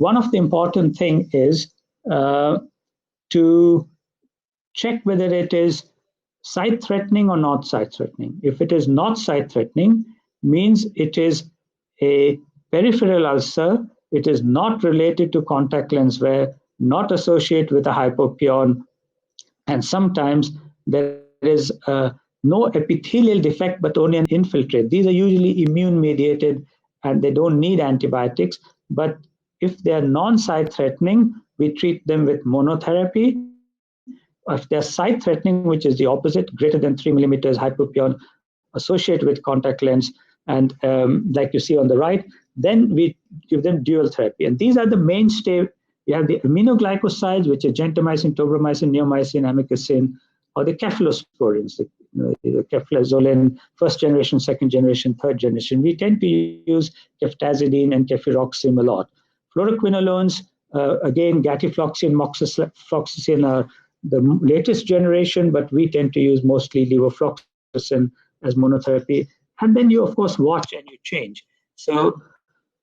one of the important things is to check whether it is site-threatening or not site-threatening. If it is not site-threatening, means it is a peripheral ulcer, it is not related to contact lens wear, not associated with a hypopyon, and sometimes there is no epithelial defect but only an infiltrate. These are usually immune-mediated and they don't need antibiotics, but if they are non-site-threatening, we treat them with monotherapy. If they're site-threatening, which is the opposite, greater than 3 millimeters hypopyon associated with contact lens, and like you see on the right, then we give them dual therapy. And these are the mainstay. We have the aminoglycosides, which are gentamicin, tobramycin, neomycin, amikacin, or the cephalosporins, the cefalozolin, first generation, second generation, third generation. We tend to use ceftazidime and cefuroxime a lot. Fluoroquinolones, again, gatifloxine, moxifloxacin are the latest generation, but we tend to use mostly levofloxacin as monotherapy. And then you, of course, watch and you change. So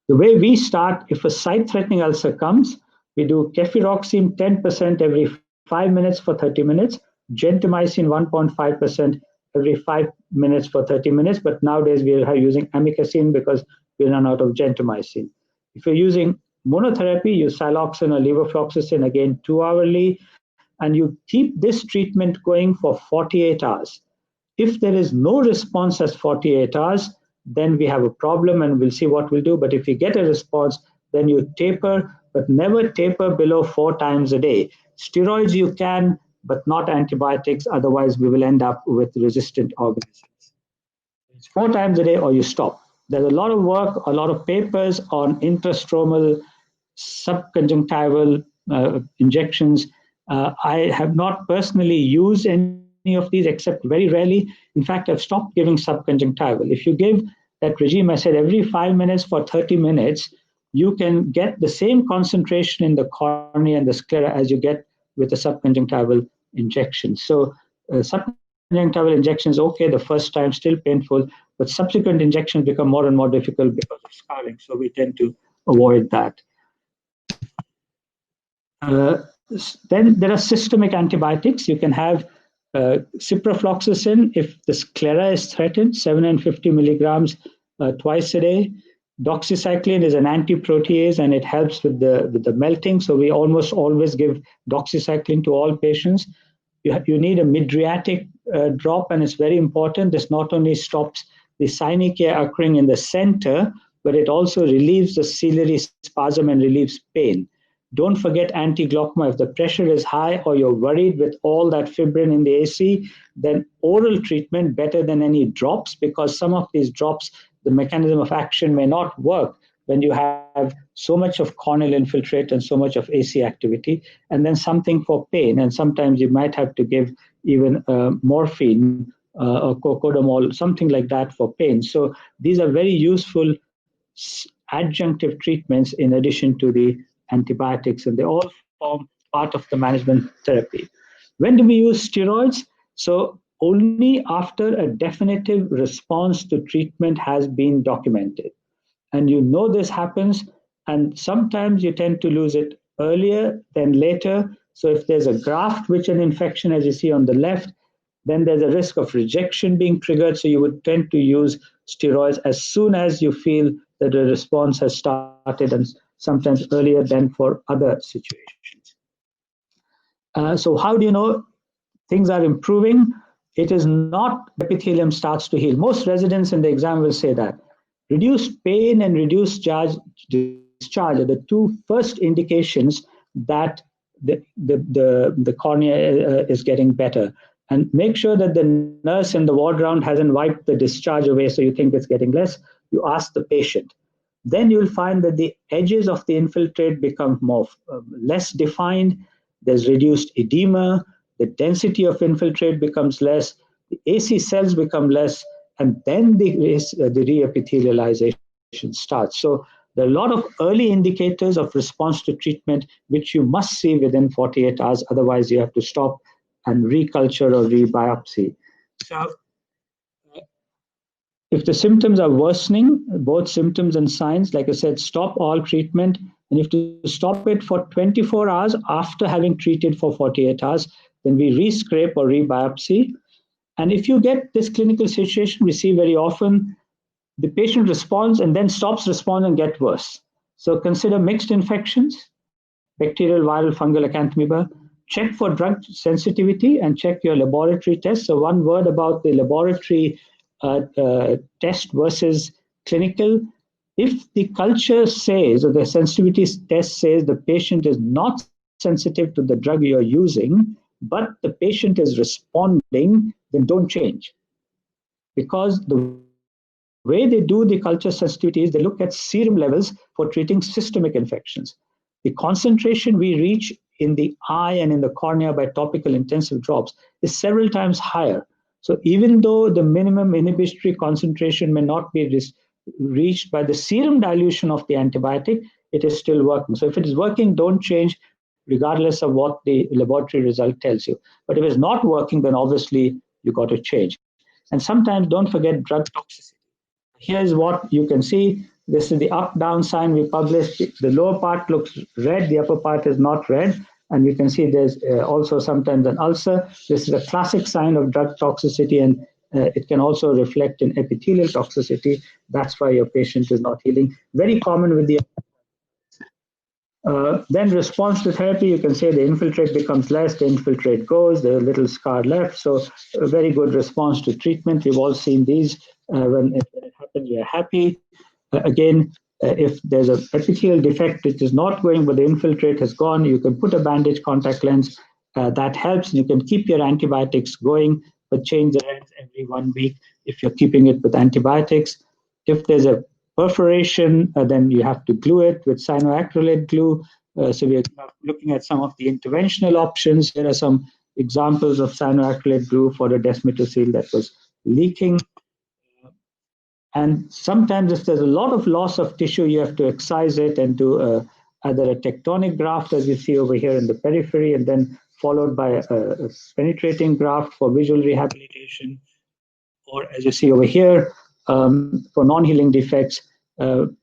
the way we start, if a site-threatening ulcer comes, we do cefuroxime 10% every 5 minutes for 30 minutes, gentamicin 1.5% every 5 minutes for 30 minutes. But nowadays we are using amikacin because we run out of gentamicin. If you're using monotherapy, use siloxane or levofloxacin, again 2 hourly, and you keep this treatment going for 48 hours. If there is no response as 48 hours, then we have a problem and we'll see what we'll do. But if you get a response, then you taper, but never taper below 4 times a day. Steroids you can, but not antibiotics, otherwise we will end up with resistant organisms. It's 4 times a day or you stop. There's a lot of work, a lot of papers on intrastromal, subconjunctival injections. I have not personally used any of these except very rarely. In fact, I've stopped giving subconjunctival. If you give that regime, I said every 5 minutes for 30 minutes, you can get the same concentration in the cornea and the sclera as you get with a subconjunctival injection. So subconjunctival injection is okay the first time, still painful, but subsequent injections become more and more difficult because of scarring. So we tend to avoid that. Then there are systemic antibiotics. You can have ciprofloxacin if the sclera is threatened, 750 milligrams twice a day. Doxycycline is an anti-protease and it helps with the melting. So we almost always give doxycycline to all patients. You need a mydriatic drop, and it's very important. This not only stops the synechia occurring in the center, but it also relieves the ciliary spasm and relieves pain. Don't forget anti-glaucoma. If the pressure is high or you're worried with all that fibrin in the AC, then oral treatment better than any drops, because some of these drops, the mechanism of action may not work when you have so much of corneal infiltrate and so much of AC activity, and then something for pain. And sometimes you might have to give even morphine or cocodamol, something like that for pain. So these are very useful adjunctive treatments in addition to the antibiotics, and they all form part of the management therapy. When do we use steroids? So only after a definitive response to treatment has been documented. And you know this happens, and sometimes you tend to lose it earlier than later. So if there's a graft with an infection, as you see on the left, then there's a risk of rejection being triggered. So you would tend to use steroids as soon as you feel that a response has started, and sometimes earlier than for other situations. So how do you know things are improving? It is not epithelium starts to heal. Most residents in the exam will say that. Reduced pain and reduced discharge are the two first indications that the cornea is getting better. And make sure that the nurse in the ward round hasn't wiped the discharge away so you think it's getting less. You ask the patient. Then you'll find that the edges of the infiltrate become more less defined. There's reduced edema. The density of infiltrate becomes less. The AC cells become less. And then the reepithelialization starts. So there are a lot of early indicators of response to treatment, which you must see within 48 hours. Otherwise, you have to stop and reculture or rebiopsy. So if the symptoms are worsening, both symptoms and signs, like I said, stop all treatment and you have to stop it for 24 hours after having treated for 48 hours. Then we re-scrape or re-biopsy. And if you get this clinical situation, we see very often the patient responds and then stops responding and get worse. So consider mixed infections, bacterial, viral, fungal, acanthamoeba. Check for drug sensitivity and check your laboratory tests. So one word about the laboratory test versus clinical. If the culture says, or the sensitivity test says the patient is not sensitive to the drug you're using, but the patient is responding, then don't change. Because the way they do the culture sensitivity is they look at serum levels for treating systemic infections. The concentration we reach in the eye and in the cornea by topical intensive drops is several times higher. So even though the minimum inhibitory concentration may not be reached by the serum dilution of the antibiotic, it is still working. So if it is working, don't change regardless of what the laboratory result tells you. But if it's not working, then obviously you got to change. And sometimes don't forget drug toxicity. Here's what you can see. This is the up-down sign we published. The lower part looks red, the upper part is not red. And you can see there's also sometimes an ulcer. This is a classic sign of drug toxicity, and it can also reflect in epithelial toxicity. That's why your patient is not healing. Very common with the then response to therapy, you can say the infiltrate becomes less, the infiltrate goes, the little scar left. So a very good response to treatment. We've all seen these. When it happens, we are happy. Again, if there's an epithelial defect which is not going, but the infiltrate has gone, you can put a bandage contact lens. That helps. You can keep your antibiotics going, but change the lens every 1 week if you're keeping it with antibiotics. If there's a perforation, then you have to glue it with cyanoacrylate glue. So we're looking at some of the interventional options. Here are some examples of cyanoacrylate glue for a desmetocele that was leaking. And sometimes if there's a lot of loss of tissue, you have to excise it and do either a tectonic graft, as you see over here in the periphery, and then followed by a penetrating graft for visual rehabilitation, or as you see over here, for non-healing defects.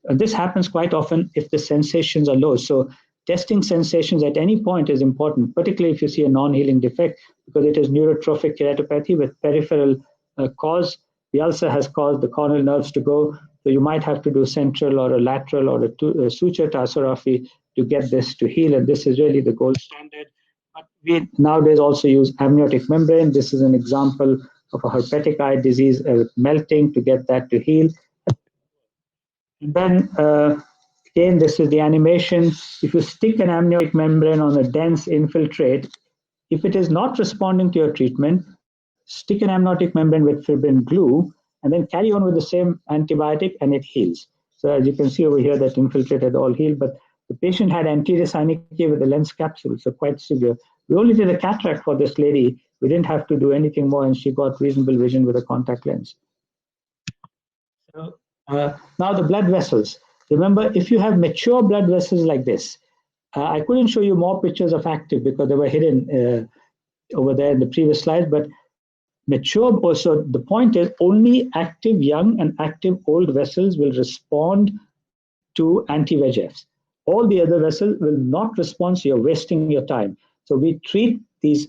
This happens quite often if the sensations are low. So testing sensations at any point is important, particularly if you see a non-healing defect, because it is neurotrophic keratopathy with peripheral cause. The ulcer has caused the corneal nerves to go, so you might have to do central or a lateral or a suture tarsorrhaphy to get this to heal, and this is really the gold standard. But we nowadays also use amniotic membrane. This is an example of a herpetic eye disease melting to get that to heal. And then again, this is the animation. If you stick an amniotic membrane on a dense infiltrate, if it is not responding to your treatment, stick an amniotic membrane with fibrin glue and then carry on with the same antibiotic and it heals. So as you can see over here, that infiltrate had all healed, but the patient had anterior synechia with a lens capsule, so quite severe. We only did a cataract for this lady. We didn't have to do anything more, and she got reasonable vision with a contact lens. So, now the blood vessels. Remember, if you have mature blood vessels like this, I couldn't show you more pictures of active because they were hidden over there in the previous slide, but mature also, the point is only active young and active old vessels will respond to anti-VEGFs. All the other vessels will not respond, so you're wasting your time. So we treat these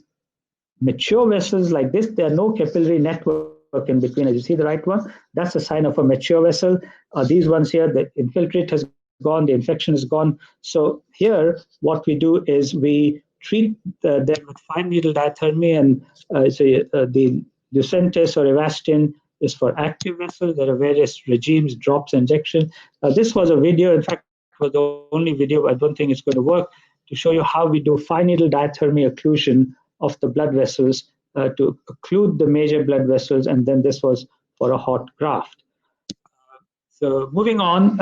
mature vessels like this. There are no capillary network in between. As you see the right one, that's a sign of a mature vessel. These ones here, the infiltrate has gone, the infection is gone. So here, what we do is we treat them with fine needle diathermy, and the Lucentis or Avastin is for active vessels. There are various regimes, drops, injection. This was a video, in fact, was the only video, I don't think it's going to work, to show you how we do fine needle diathermy occlusion of the blood vessels to occlude the major blood vessels, and then this was for a hot graft. So moving on,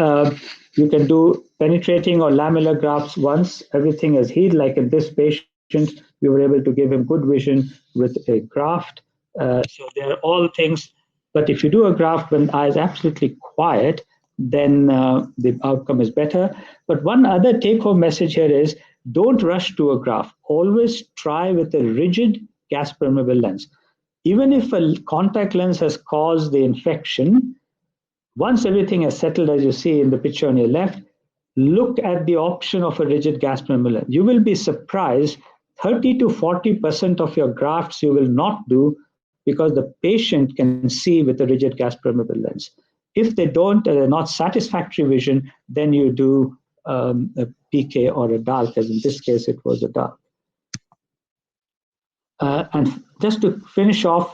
you can do penetrating or lamellar grafts once everything is healed. Like in this patient, we were able to give him good vision with a graft. So they're all things, but if you do a graft when the eye is absolutely quiet, then the outcome is better. But one other take-home message here is don't rush to a graft. Always try with a rigid gas-permeable lens. Even if a contact lens has caused the infection, once everything has settled, as you see in the picture on your left, look at the option of a rigid gas permeable lens. You will be surprised, 30 to 40% of your grafts you will not do because the patient can see with a rigid gas permeable lens. If they don't, they're not satisfactory vision, then you do a PK or a DALK, as in this case it was a DALK. And just to finish off,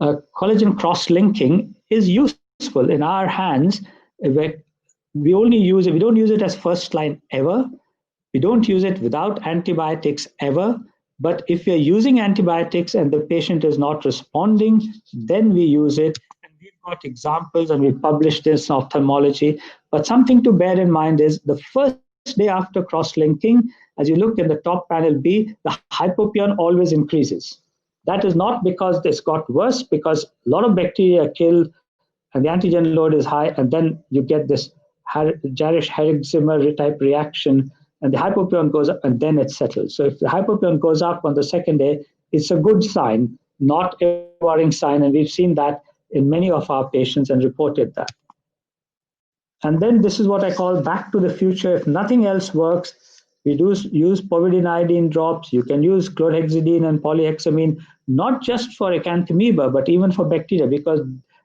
collagen cross-linking is useful in our hands. We only use it, we don't use it as first line ever. We don't use it without antibiotics ever. But if you're using antibiotics and the patient is not responding, then we use it. And we've got examples and we published this in ophthalmology. But something to bear in mind is the first day after cross-linking, as you look in the top panel B, the hypopion always increases. That is not because this got worse, because a lot of bacteria are killed and the antigen load is high, and then you get this Jarisch-Herxheimer type reaction, and the hypopion goes up and then it settles. So if the hypopion goes up on the second day, it's a good sign, not a worrying sign, and we've seen that in many of our patients and reported that. And then this is what I call back to the future. If nothing else works, we do use povidone iodine drops. You can use chlorhexidine and polyhexamine, not just for acanthamoeba, but even for bacteria, because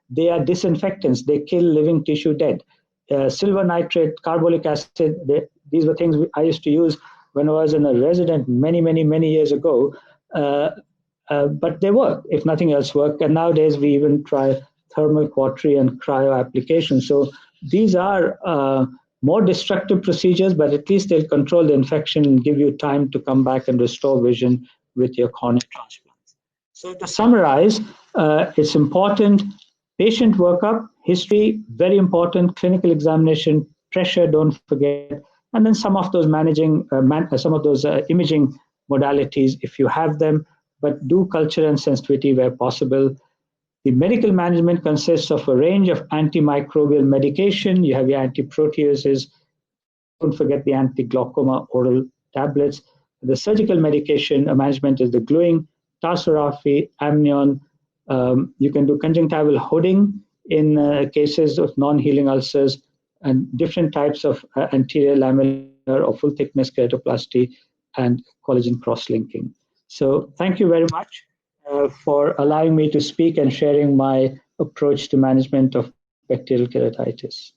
they are disinfectants. They kill living tissue dead. Silver nitrate, carbolic acid, these were things I used to use when I was in a resident many years ago. But they work if nothing else worked. And nowadays we even try thermal cautery and cryo applications. So these are more destructive procedures, but at least they'll control the infection and give you time to come back and restore vision with your cornea transplants. So to summarize, it's important. Patient workup, history, very important. Clinical examination, pressure, don't forget. And then some of those imaging modalities, if you have them, but do culture and sensitivity where possible. The medical management consists of a range of antimicrobial medication. You have your antiproteases. Don't forget the anti-glaucoma oral tablets. The surgical medication management is the gluing, tarsorrhaphy, amnion. You can do conjunctival hooding in cases of non-healing ulcers and different types of anterior lamellar or full thickness keratoplasty and collagen cross-linking. So thank you very much for allowing me to speak and sharing my approach to management of bacterial keratitis.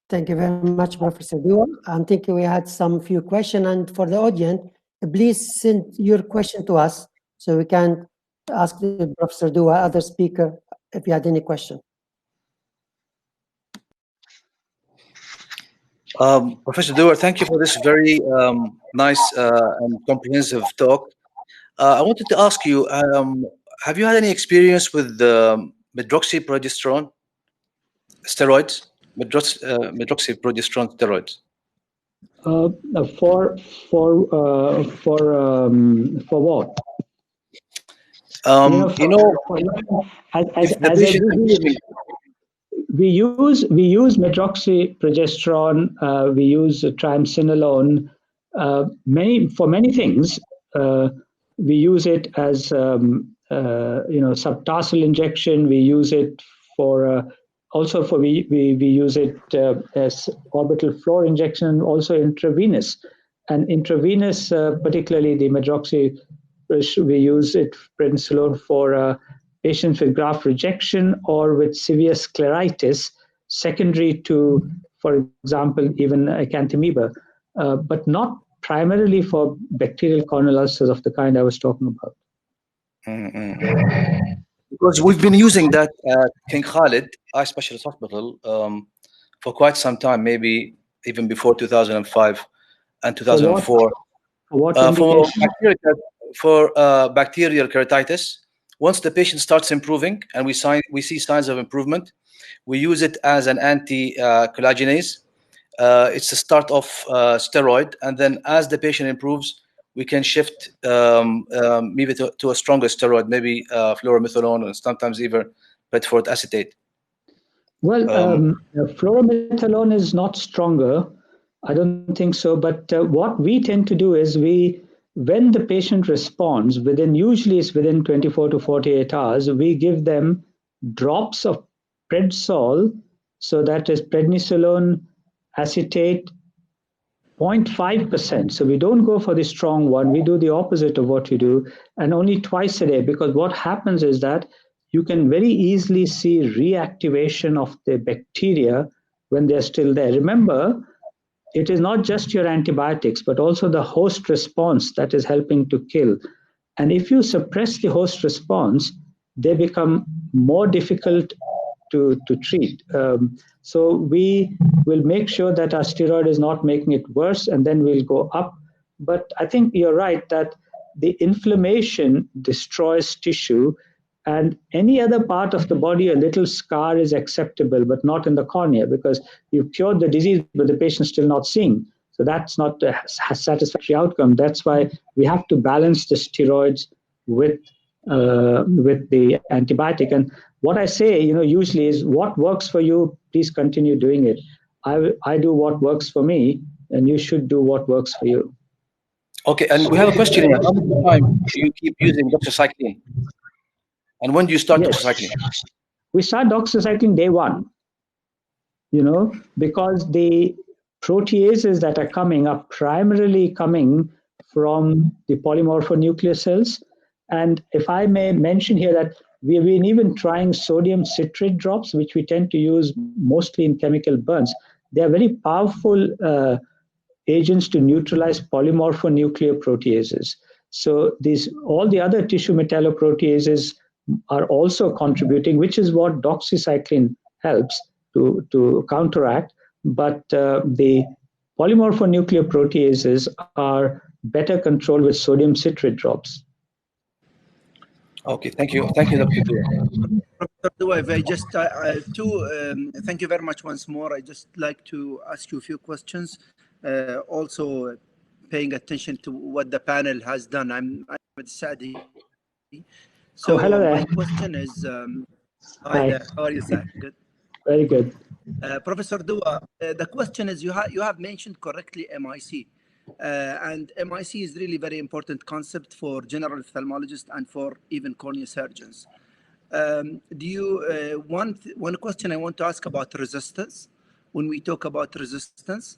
Thank you very much, Professor Dua. I'm thinking we had some few questions, and for the audience, please send your question to us so we can ask the Professor Dua, other speaker, if you had any question. Professor Dua, thank you for this very nice and comprehensive talk. I wanted to ask you, have you had any experience with medroxyprogesterone steroids? Medroxyprogesterone steroids? For what? We use medroxyprogesterone, we use triamcinolone, for many things. We use it as subtarsal injection. We use it for we use it as orbital floor injection, also intravenous. And intravenous, particularly the medroxy, we use it prednisolone for patients with graft rejection or with severe scleritis, secondary to, for example, even acanthamoeba, but not primarily for bacterial corneal ulcers of the kind I was talking about. Because we've been using that at King Khalid Eye Specialist Hospital for quite some time, maybe even before 2005 and 2004. For bacterial keratitis. Once the patient starts improving and we see signs of improvement, we use it as an anti-collagenase. It's a start of steroid, and then as the patient improves, we can shift maybe to a stronger steroid, maybe fluorometholone, and sometimes even Bedford acetate. Well, fluorometholone is not stronger. I don't think so. But what we tend to do is when the patient responds, usually it's within 24 to 48 hours, we give them drops of Predsol So that is prednisolone acetate 0.5%. So we don't go for the strong one. We do the opposite of what you do, and only twice a day, because what happens is that you can very easily see reactivation of the bacteria when they're still there. Remember, it is not just your antibiotics, but also the host response that is helping to kill. And if you suppress the host response, they become more difficult to treat. So we will make sure that our steroid is not making it worse, and then we'll go up. But I think you're right that the inflammation destroys tissue, and any other part of the body, a little scar is acceptable, but not in the cornea, because you've cured the disease, but the patient's still not seeing. So that's not a satisfactory outcome. That's why we have to balance the steroids with the antibiotic. And what I say, usually is what works for you, please continue doing it. I do what works for me, and you should do what works for you. Okay, and we have a question here. How much time do you keep using doxycycline? And when do you start doxycycline? We start doxycycline day one, because the proteases that are coming are primarily coming from the polymorphonuclear cells. And if I may mention here that we've been even trying sodium citrate drops, which we tend to use mostly in chemical burns. They are very powerful agents to neutralize polymorphonuclear proteases. So all the other tissue metalloproteases are also contributing, which is what doxycycline helps to counteract. But the polymorphonuclear proteases are better controlled with sodium citrate drops. Okay, thank you, Dr. Dua. Professor Dua, if I just thank you very much once more. I just like to ask you a few questions. Also, paying attention to what the panel has done. I'm with Saadi. So hello there. My question is, hi there. How are you, sir? Good. Very good. Professor Dua, the question is, you have mentioned correctly MIC. And MIC is really very important concept for general ophthalmologists and for even cornea surgeons. One question I want to ask about resistance. When we talk about resistance,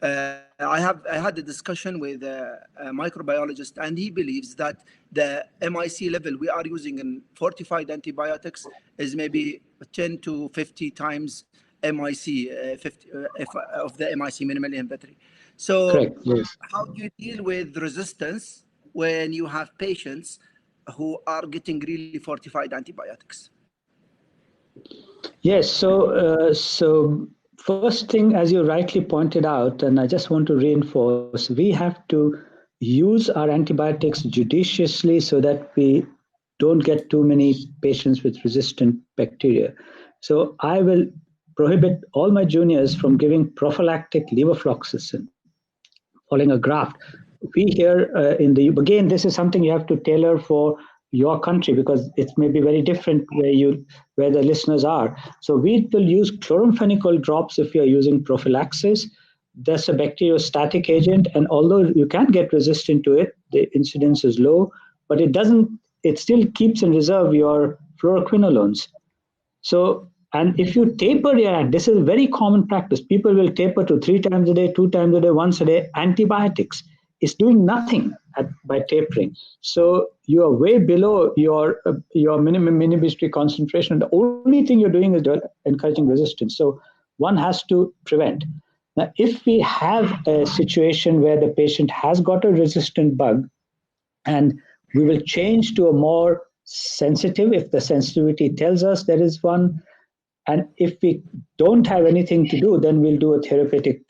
I had a discussion with a microbiologist, and he believes that the MIC level we are using in fortified antibiotics is maybe 10 to 50 times MIC, of the MIC minimally inventory. So correct, yes. How do you deal with resistance when you have patients who are getting really fortified antibiotics? Yes, so first thing, as you rightly pointed out, and I just want to reinforce, we have to use our antibiotics judiciously so that we don't get too many patients with resistant bacteria. So I will prohibit all my juniors from giving prophylactic levofloxacin following a graft. We here again, this is something you have to tailor for your country, because it may be very different where the listeners are. So we will use chloramphenicol drops if you are using prophylaxis. That's a bacteriostatic agent, and although you can get resistant to it, the incidence is low, but it still keeps in reserve your fluoroquinolones. So, and if you taper this is a very common practice. People will taper to 3 times a day, 2 times a day, once a day, antibiotics. It's doing nothing by tapering. So you are way below your minimum inhibitory concentration. The only thing you're doing is encouraging resistance. So one has to prevent. Now, if we have a situation where the patient has got a resistant bug, and we will change to a more sensitive, if the sensitivity tells us there is one, and if we don't have anything to do, then we'll do a therapeutic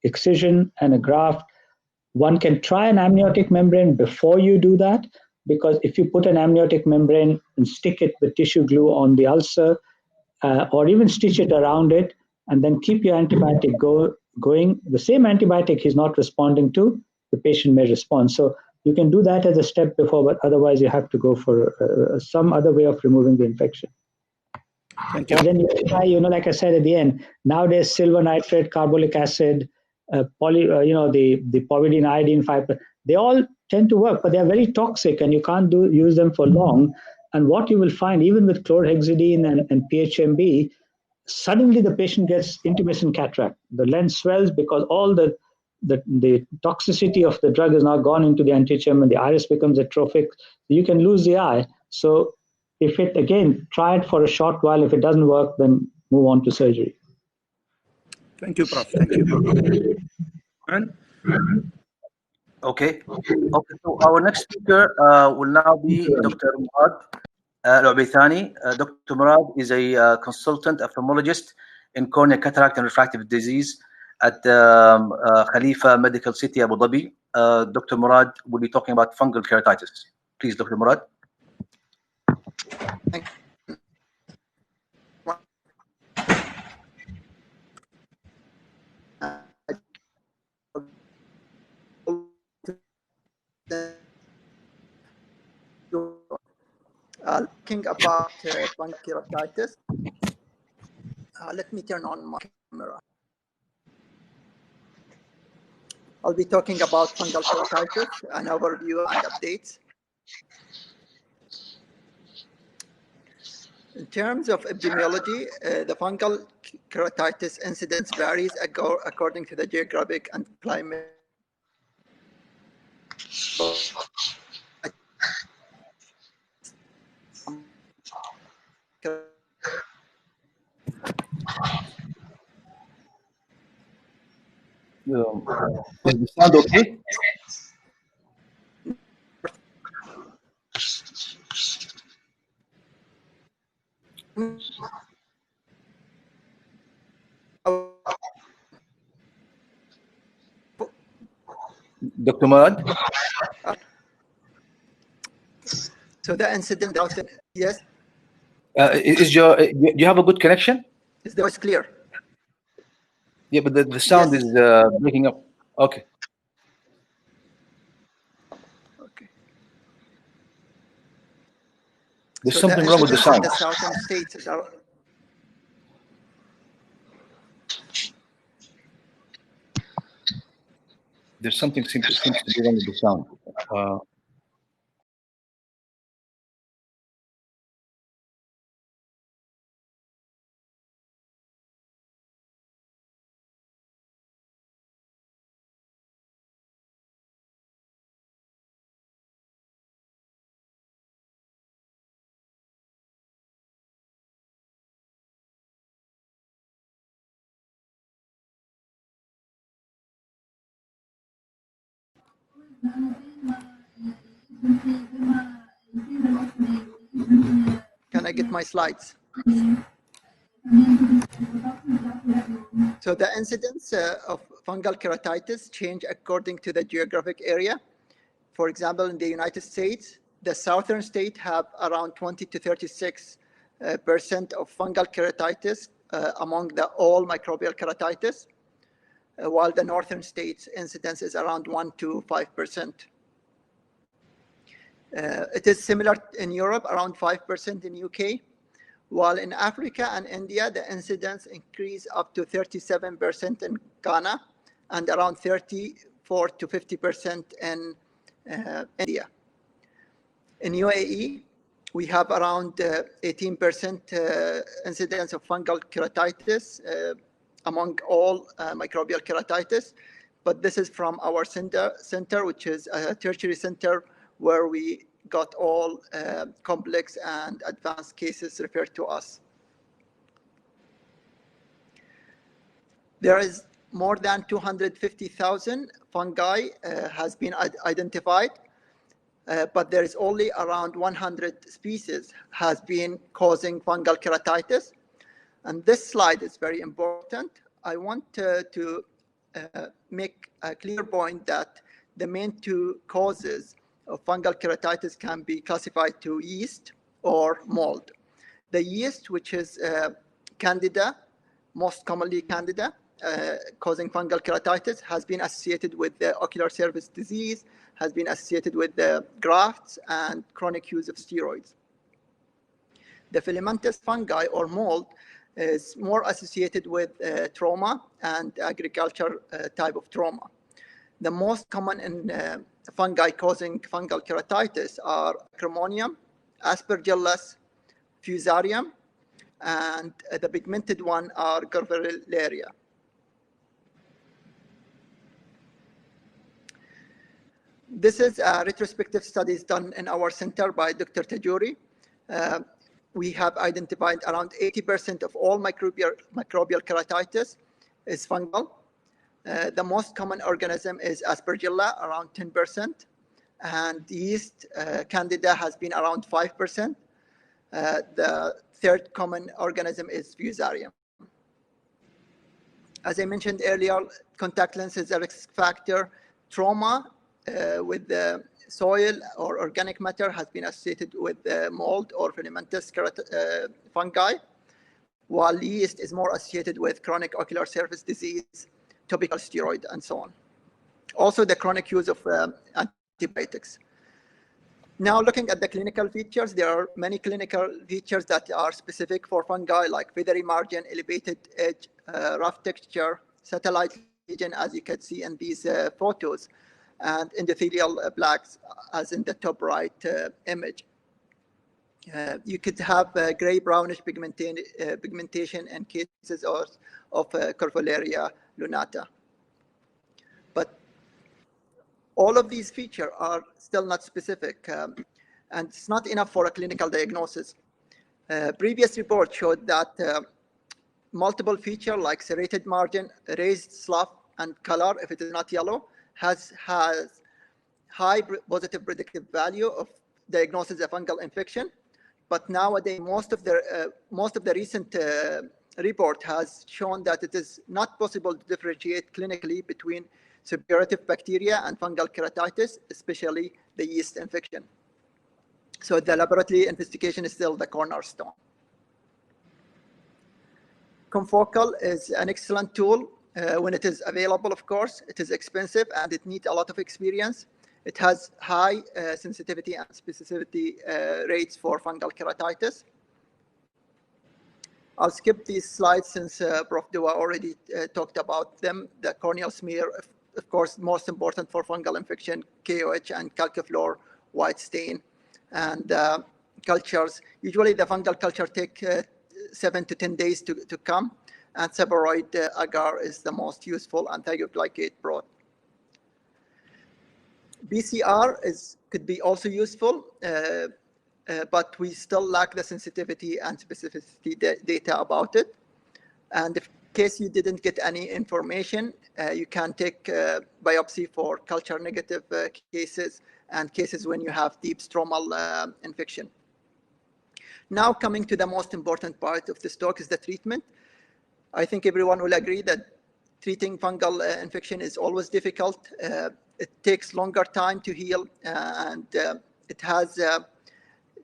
excision and a graft. One can try an amniotic membrane before you do that, because if you put an amniotic membrane and stick it with tissue glue on the ulcer, or even stitch it around it, and then keep your antibiotic going, the same antibiotic he's not responding to, the patient may respond. So you can do that as a step before, but otherwise you have to go for some other way of removing the infection. Thank you. And then you try, like I said at the end, nowadays silver nitrate, carbolic acid, the povidone iodine 5, they all tend to work, but they're very toxic and you can't use them for long. And what you will find, even with chlorhexidine and PHMB, suddenly the patient gets intumescent cataract. The lens swells because all the toxicity of the drug is now gone into the anterior chamber, and the iris becomes atrophic. You can lose the eye. So if it, again, try it for a short while. If it doesn't work, then move on to surgery. Thank you, Prof. Thank you. And Okay. So our next speaker will now be Dr. Murad Al-Ubaithani. Dr. Murad is a consultant ophthalmologist in cornea, cataract, and refractive disease at Khalifa Medical City, Abu Dhabi. Dr. Murad will be talking about fungal keratitis. Please, Dr. Murad. Talking about fungal keratitis. Let me turn on my camera. I'll be talking about fungal keratitis, an overview and updates. In terms of epidemiology, the fungal keratitis incidence varies according to the geographic and climate. Is the sound okay? Dr. Murad? So the incident, yes. Do you have a good connection? Is the voice clear? Yeah, but the sound Yes. is breaking up. Okay. Okay. There's So something wrong with the sound. The southern states are. There's something seems to be wrong with the sound. Can I get my slides? So the incidence of fungal keratitis change according to the geographic area. For example, in the United States, the southern states have around 20 to 36% of fungal keratitis among the all microbial keratitis, while the northern states incidence is around 1 to 5%. It is similar in Europe, around 5% in UK, while in Africa and India, the incidence increased up to 37% in Ghana and around 34 to 50% in India. In UAE, we have around 18% incidence of fungal keratitis among all microbial keratitis, but this is from our center, which is a tertiary center where we got all complex and advanced cases referred to us. There is more than 250,000 fungi has been identified, but there is only around 100 species has been causing fungal keratitis. And this slide is very important. I want to make a clear point that the main two causes of fungal keratitis can be classified to yeast or mold. The yeast, which is Candida, most commonly Candida, causing fungal keratitis, has been associated with the ocular surface disease, has been associated with the grafts and chronic use of steroids. The filamentous fungi or mold is more associated with trauma and agriculture type of trauma. The most common in fungi causing fungal keratitis are Acremonium, Aspergillus, Fusarium, and the pigmented one are Collagen. This is a retrospective studies done in our center by Dr. Tajuri. We have identified around 80% of all microbial keratitis is fungal. The most common organism is Aspergilla, around 10%, and yeast Candida has been around 5%. The third common organism is Fusarium. As I mentioned earlier, contact lens is a risk factor. Trauma with the soil or organic matter has been associated with mold or filamentous fungi, while yeast is more associated with chronic ocular surface disease, topical steroid, and so on. Also, the chronic use of antibiotics. Now, looking at the clinical features, there are many clinical features that are specific for fungi, like feathery margin, elevated edge, rough texture, satellite lesion, as you can see in these photos, and endothelial plaques, as in the top right image. You could have gray brownish pigmentation in cases of Confocal lunata. But all of these features are still not specific, and it's not enough for a clinical diagnosis. Previous report showed that multiple features like serrated margin, raised slough, and color, if it is not yellow, has high positive predictive value of diagnosis of fungal infection. But nowadays, most of the recent report has shown that it is not possible to differentiate clinically between suppurative bacteria and fungal keratitis, especially the yeast infection. So the laboratory investigation is still the cornerstone. Confocal is an excellent tool when it is available, of course. It is expensive and it needs a lot of experience. It has high sensitivity and specificity rates for fungal keratitis. I'll skip these slides since Prof. Dua already talked about them. The corneal smear, of course, most important for fungal infection, KOH and calcifluor white stain, and cultures. Usually the fungal culture take 7 to 10 days to come, and seborrhoid agar is the most useful antioglycate broth. BCR could be also useful, but we still lack the sensitivity and specificity data about it. And in case you didn't get any information, you can take biopsy for culture negative cases and cases when you have deep stromal infection. Now coming to the most important part of this talk is the treatment. I think everyone will agree that treating fungal infection is always difficult. It takes longer time to heal, and it has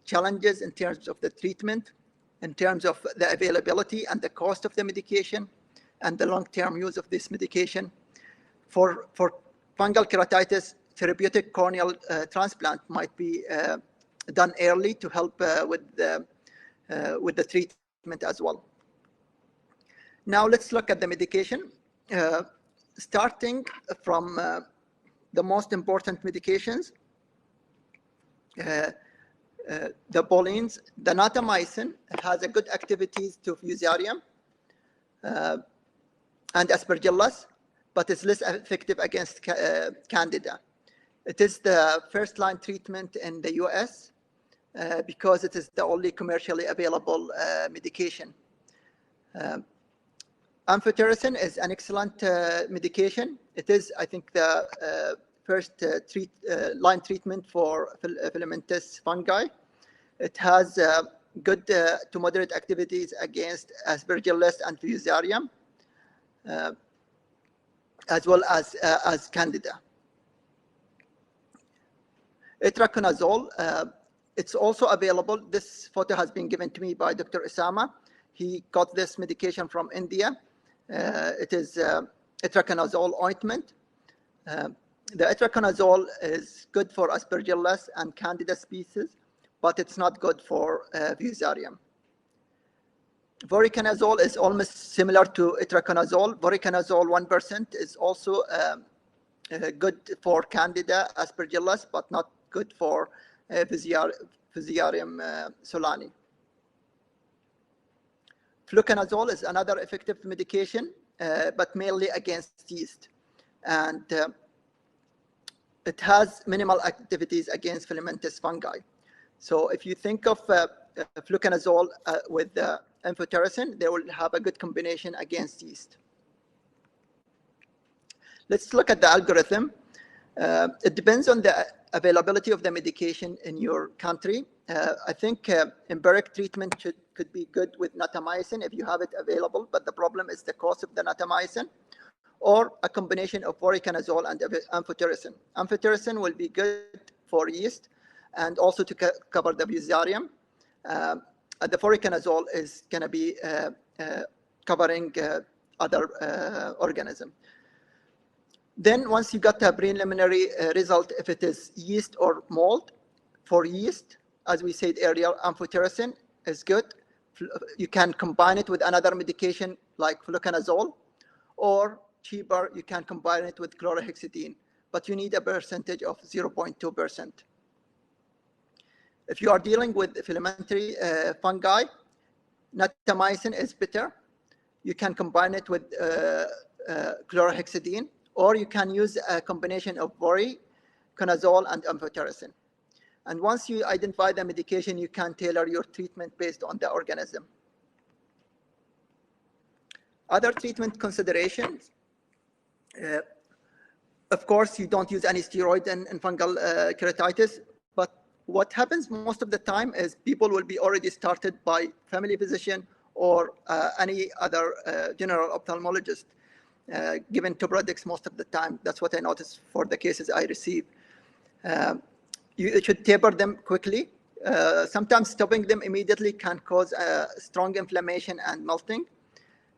challenges in terms of the treatment, in terms of the availability and the cost of the medication, and the long-term use of this medication. For fungal keratitis, therapeutic corneal transplant might be done early to help with the treatment as well. Now let's look at the medication. Starting from the most important medications, the polines, the natamycin has a good activities to Fusarium and Aspergillus, but it's less effective against Candida. It is the first-line treatment in the US because it is the only commercially available medication. Amphotericin is an excellent medication. It is, I think, the first line treatment for filamentous fungi. It has good to moderate activities against Aspergillus and Fusarium, as well as Candida. Itraconazole, it's also available. This photo has been given to me by Dr. Osama. He got this medication from India. It is itraconazole ointment. The itraconazole is good for Aspergillus and Candida species, but it's not good for Fusarium. Voriconazole is almost similar to itraconazole. Voriconazole 1% is also good for Candida, Aspergillus, but not good for Fusarium Solani. Fluconazole is another effective medication, but mainly against yeast. And it has minimal activities against filamentous fungi. So if you think of fluconazole with amphotericin, they will have a good combination against yeast. Let's look at the algorithm. It depends on the availability of the medication in your country. I think empiric treatment could be good with natamycin if you have it available, but the problem is the cost of the natamycin, or a combination of voriconazole and amphotericin. Amphotericin will be good for yeast and also to cover the Fusarium. The voriconazole is going to be covering other organisms. Then once you got a preliminary result, if it is yeast or mold, for yeast, as we said earlier, amphotericin is good. You can combine it with another medication like fluconazole, or cheaper, you can combine it with chlorhexidine, but you need a percentage of 0.2%. If you are dealing with filamentary fungi, natamycin is better. You can combine it with chlorhexidine, or you can use a combination of voriconazole and amphotericin. And once you identify the medication, you can tailor your treatment based on the organism. Other treatment considerations, of course, you don't use any steroid in fungal keratitis, but what happens most of the time is people will be already started by family physician or any other general ophthalmologist, given Tobradex most of the time. That's what I notice for the cases I receive. You should taper them quickly. Sometimes stopping them immediately can cause strong inflammation and melting.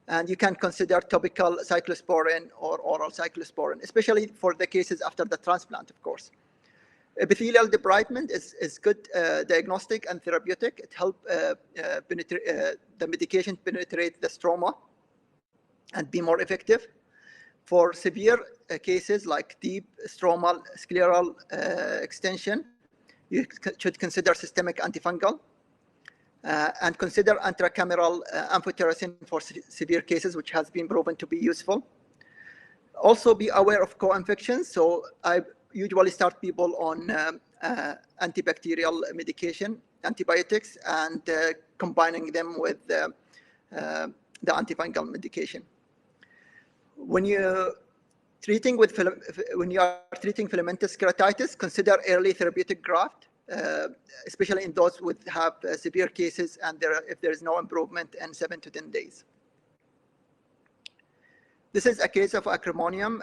And you can consider topical cyclosporin or oral cyclosporin, especially for the cases after the transplant, of course. Epithelial debridement is good diagnostic and therapeutic. It helps the medication penetrate the stroma and be more effective. For severe cases like deep stromal scleral extension, you should consider systemic antifungal and consider intracameral amphotericin for severe cases, which has been proven to be useful. Also be aware of co-infections. So I usually start people on antibacterial medication, antibiotics, and combining them with the antifungal medication. When you are treating filamentous keratitis, consider early therapeutic graft, especially in those who have severe cases and if there is no improvement in 7 to 10 days. This is a case of acremonium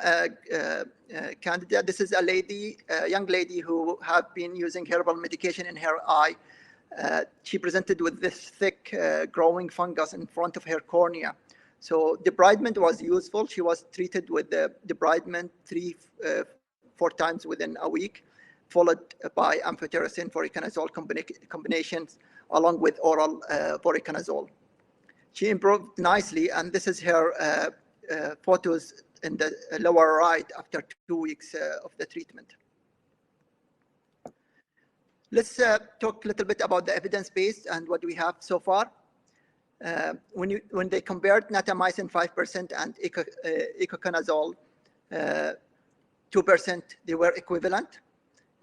candida. This is a young lady who had been using herbal medication in her eye. She presented with this thick growing fungus in front of her cornea. So debridement was useful. She was treated with the debridement 3-4 times within a week, followed by amphotericin voriconazole combinations along with oral voriconazole. She improved nicely, and this is her photos in the lower right after 2 weeks of the treatment. Let's talk a little bit about the evidence base and what we have so far. When they compared natamycin 5% and icoconazole 2%, they were equivalent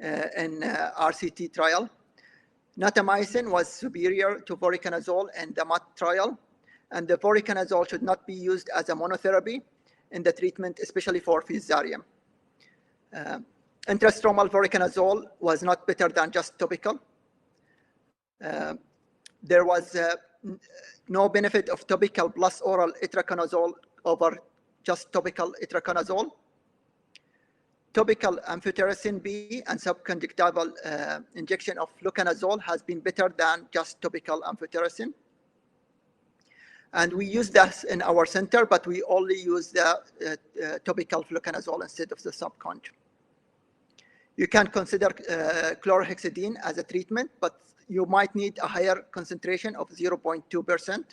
in RCT trial. Natamycin was superior to voriconazole in the MUT trial, and the voriconazole should not be used as a monotherapy in the treatment, especially for Fusarium. Intrastromal voriconazole was not better than just topical. There was no benefit of topical plus oral itraconazole over just topical itraconazole. Topical amphotericin B and subconjunctival injection of fluconazole has been better than just topical amphotericin. And we use that in our center, but we only use the topical fluconazole instead of the subconj. You can consider chlorhexidine as a treatment, but you might need a higher concentration of 0.2%.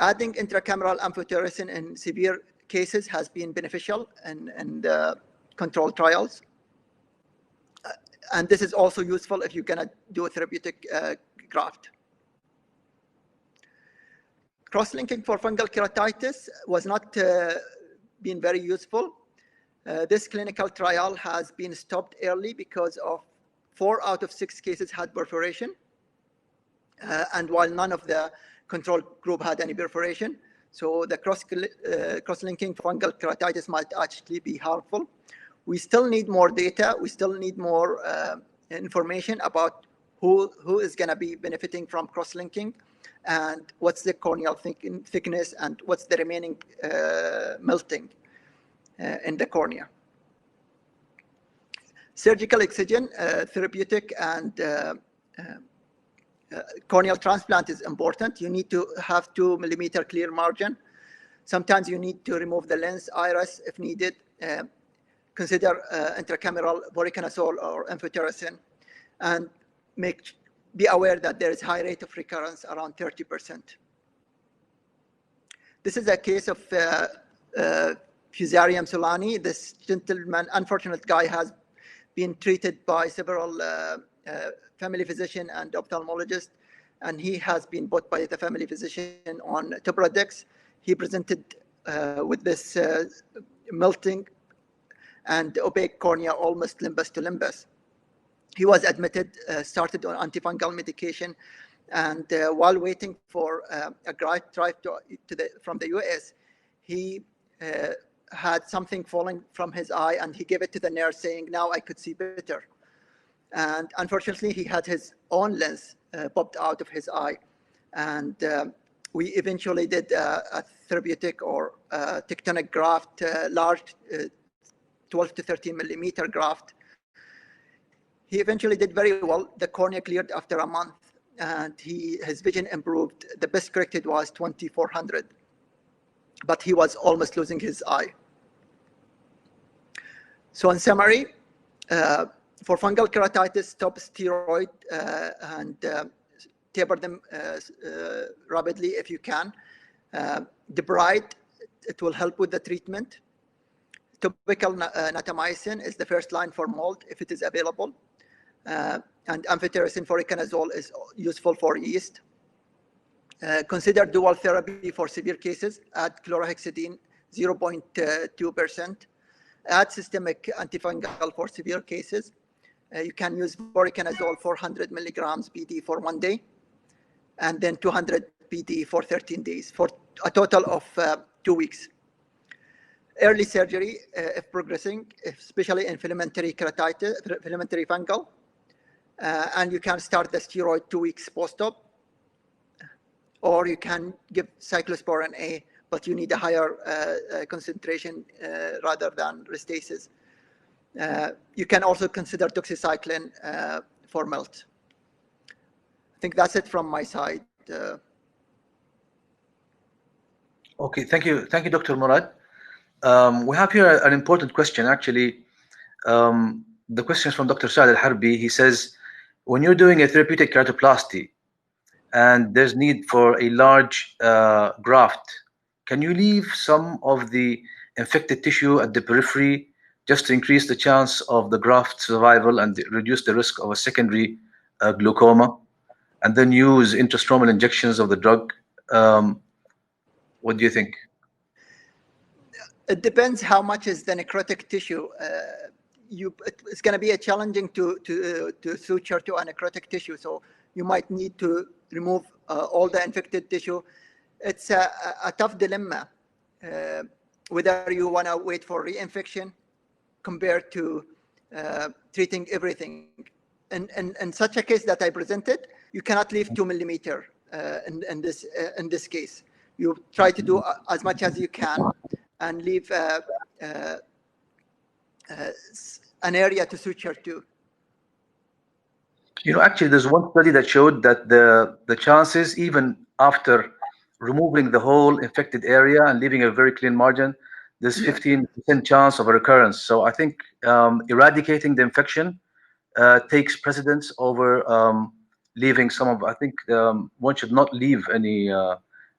Adding intracameral amphotericin in severe cases has been beneficial in the controlled trials. And this is also useful if you're going to do a therapeutic graft. Cross-linking for fungal keratitis was not been very useful. This clinical trial has been stopped early because of 4 out of 6 cases had perforation, and while none of the control group had any perforation. So the cross-linking fungal keratitis might actually be harmful. We still need more data. We still need more information about who is going to be benefiting from cross-linking, and what's the corneal thickness, and what's the remaining melting in the cornea. Surgical excision, therapeutic, and corneal transplant is important. You need to have 2 millimeter clear margin. Sometimes you need to remove the lens, iris if needed. Consider intracameral voriconazole or amphotericin, and be aware that there is high rate of recurrence, around 30%. This is a case of Fusarium Solani. This gentleman, unfortunate guy, has been treated by several family physician and ophthalmologist, and he has been bought by the family physician on Tobradex. He presented with this melting and opaque cornea, almost limbus to limbus. He was admitted, started on antifungal medication, and while waiting for a drive from the US, he had something falling from his eye, and he gave it to the nurse saying, "Now I could see better." And unfortunately, he had his own lens popped out of his eye. And we eventually did a therapeutic or tectonic graft, large 12 to 13 millimeter graft. He eventually did very well. The cornea cleared after a month, and his vision improved. The best corrected was 2400, but he was almost losing his eye. So in summary, for fungal keratitis, stop steroid and taper them rapidly if you can. Debride, it will help with the treatment. Topical natamycin is the first line for mold if it is available. And amphotericin voriconazole is useful for yeast. Consider dual therapy for severe cases. Add chlorhexidine 0.2%. Add systemic antifungal for severe cases. You can use voriconazole 400 milligrams BD for 1 day, and then 200 BD for 13 days, for a total of 2 weeks. Early surgery, if progressing, especially in filamentary keratitis, filamentary fungal, and you can start the steroid 2 weeks post-op, or you can give cyclosporin A, but you need a higher concentration rather than Restasis. You can also consider doxycycline for melt. I think that's it from my side. Okay, thank you, Dr. Murad. We have here an important question, actually. The question is from Dr. Saad Al-Harbi. He says, when you're doing a therapeutic keratoplasty and there's need for a large graft, can you leave some of the infected tissue at the periphery just to increase the chance of the graft survival and reduce the risk of a secondary glaucoma, and then use intrastromal injections of the drug? What do you think? It depends how much is the necrotic tissue. It's going to be challenging to suture to a necrotic tissue, so you might need to remove all the infected tissue. It's a tough dilemma, whether you want to wait for reinfection compared to treating everything. In such a case that I presented, you cannot leave 2 millimeter in this case. You try to do as much as you can and leave an area to suture to. You know, actually, there's one study that showed that the chances, even after removing the whole infected area and leaving a very clean margin, there's 15% chance of a recurrence. So I think eradicating the infection takes precedence over leaving some of. I think one should not leave any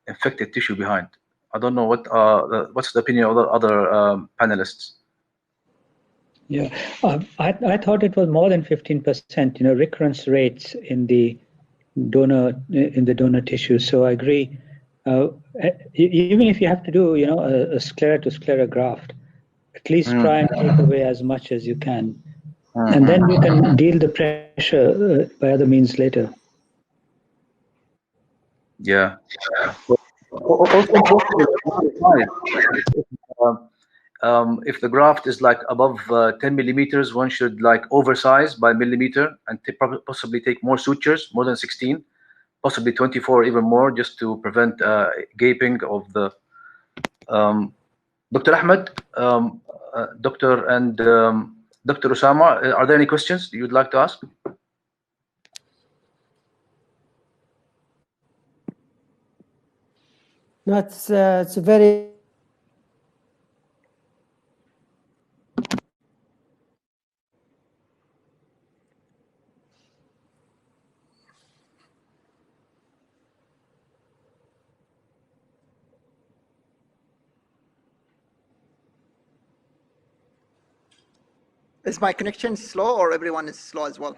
infected tissue behind. I don't know what's the opinion of the other panelists. Yeah, I thought it was more than 15%. You know, recurrence rates in the donor tissue. So I agree. even if you have to do, you know, a sclera to sclera graft, at least try and take away as much as you can, and then you can deal the pressure by other means later. Yeah. Also, if the graft is like above 10 millimeters, one should like oversize by millimeter and possibly take more sutures, more than 16, possibly 24, even more, just to prevent gaping of the. Dr. Ahmed, Dr. and Dr. Osama, are there any questions you'd like to ask? No, it's a very Is my connection slow or everyone is slow as well?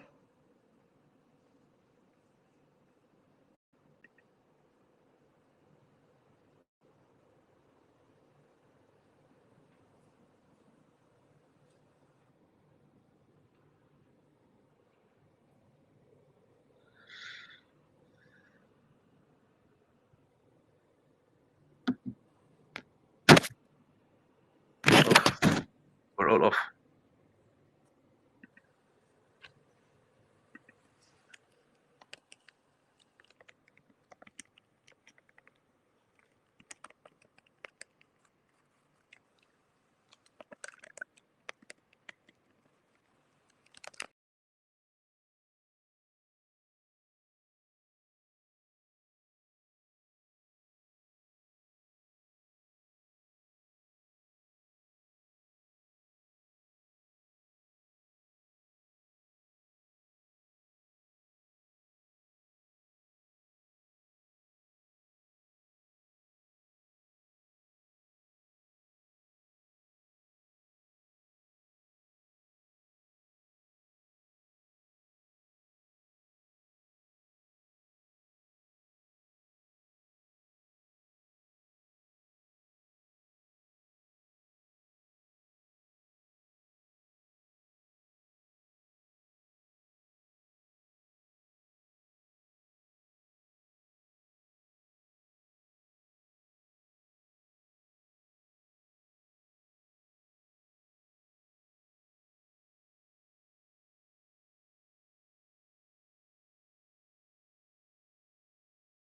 We're all off.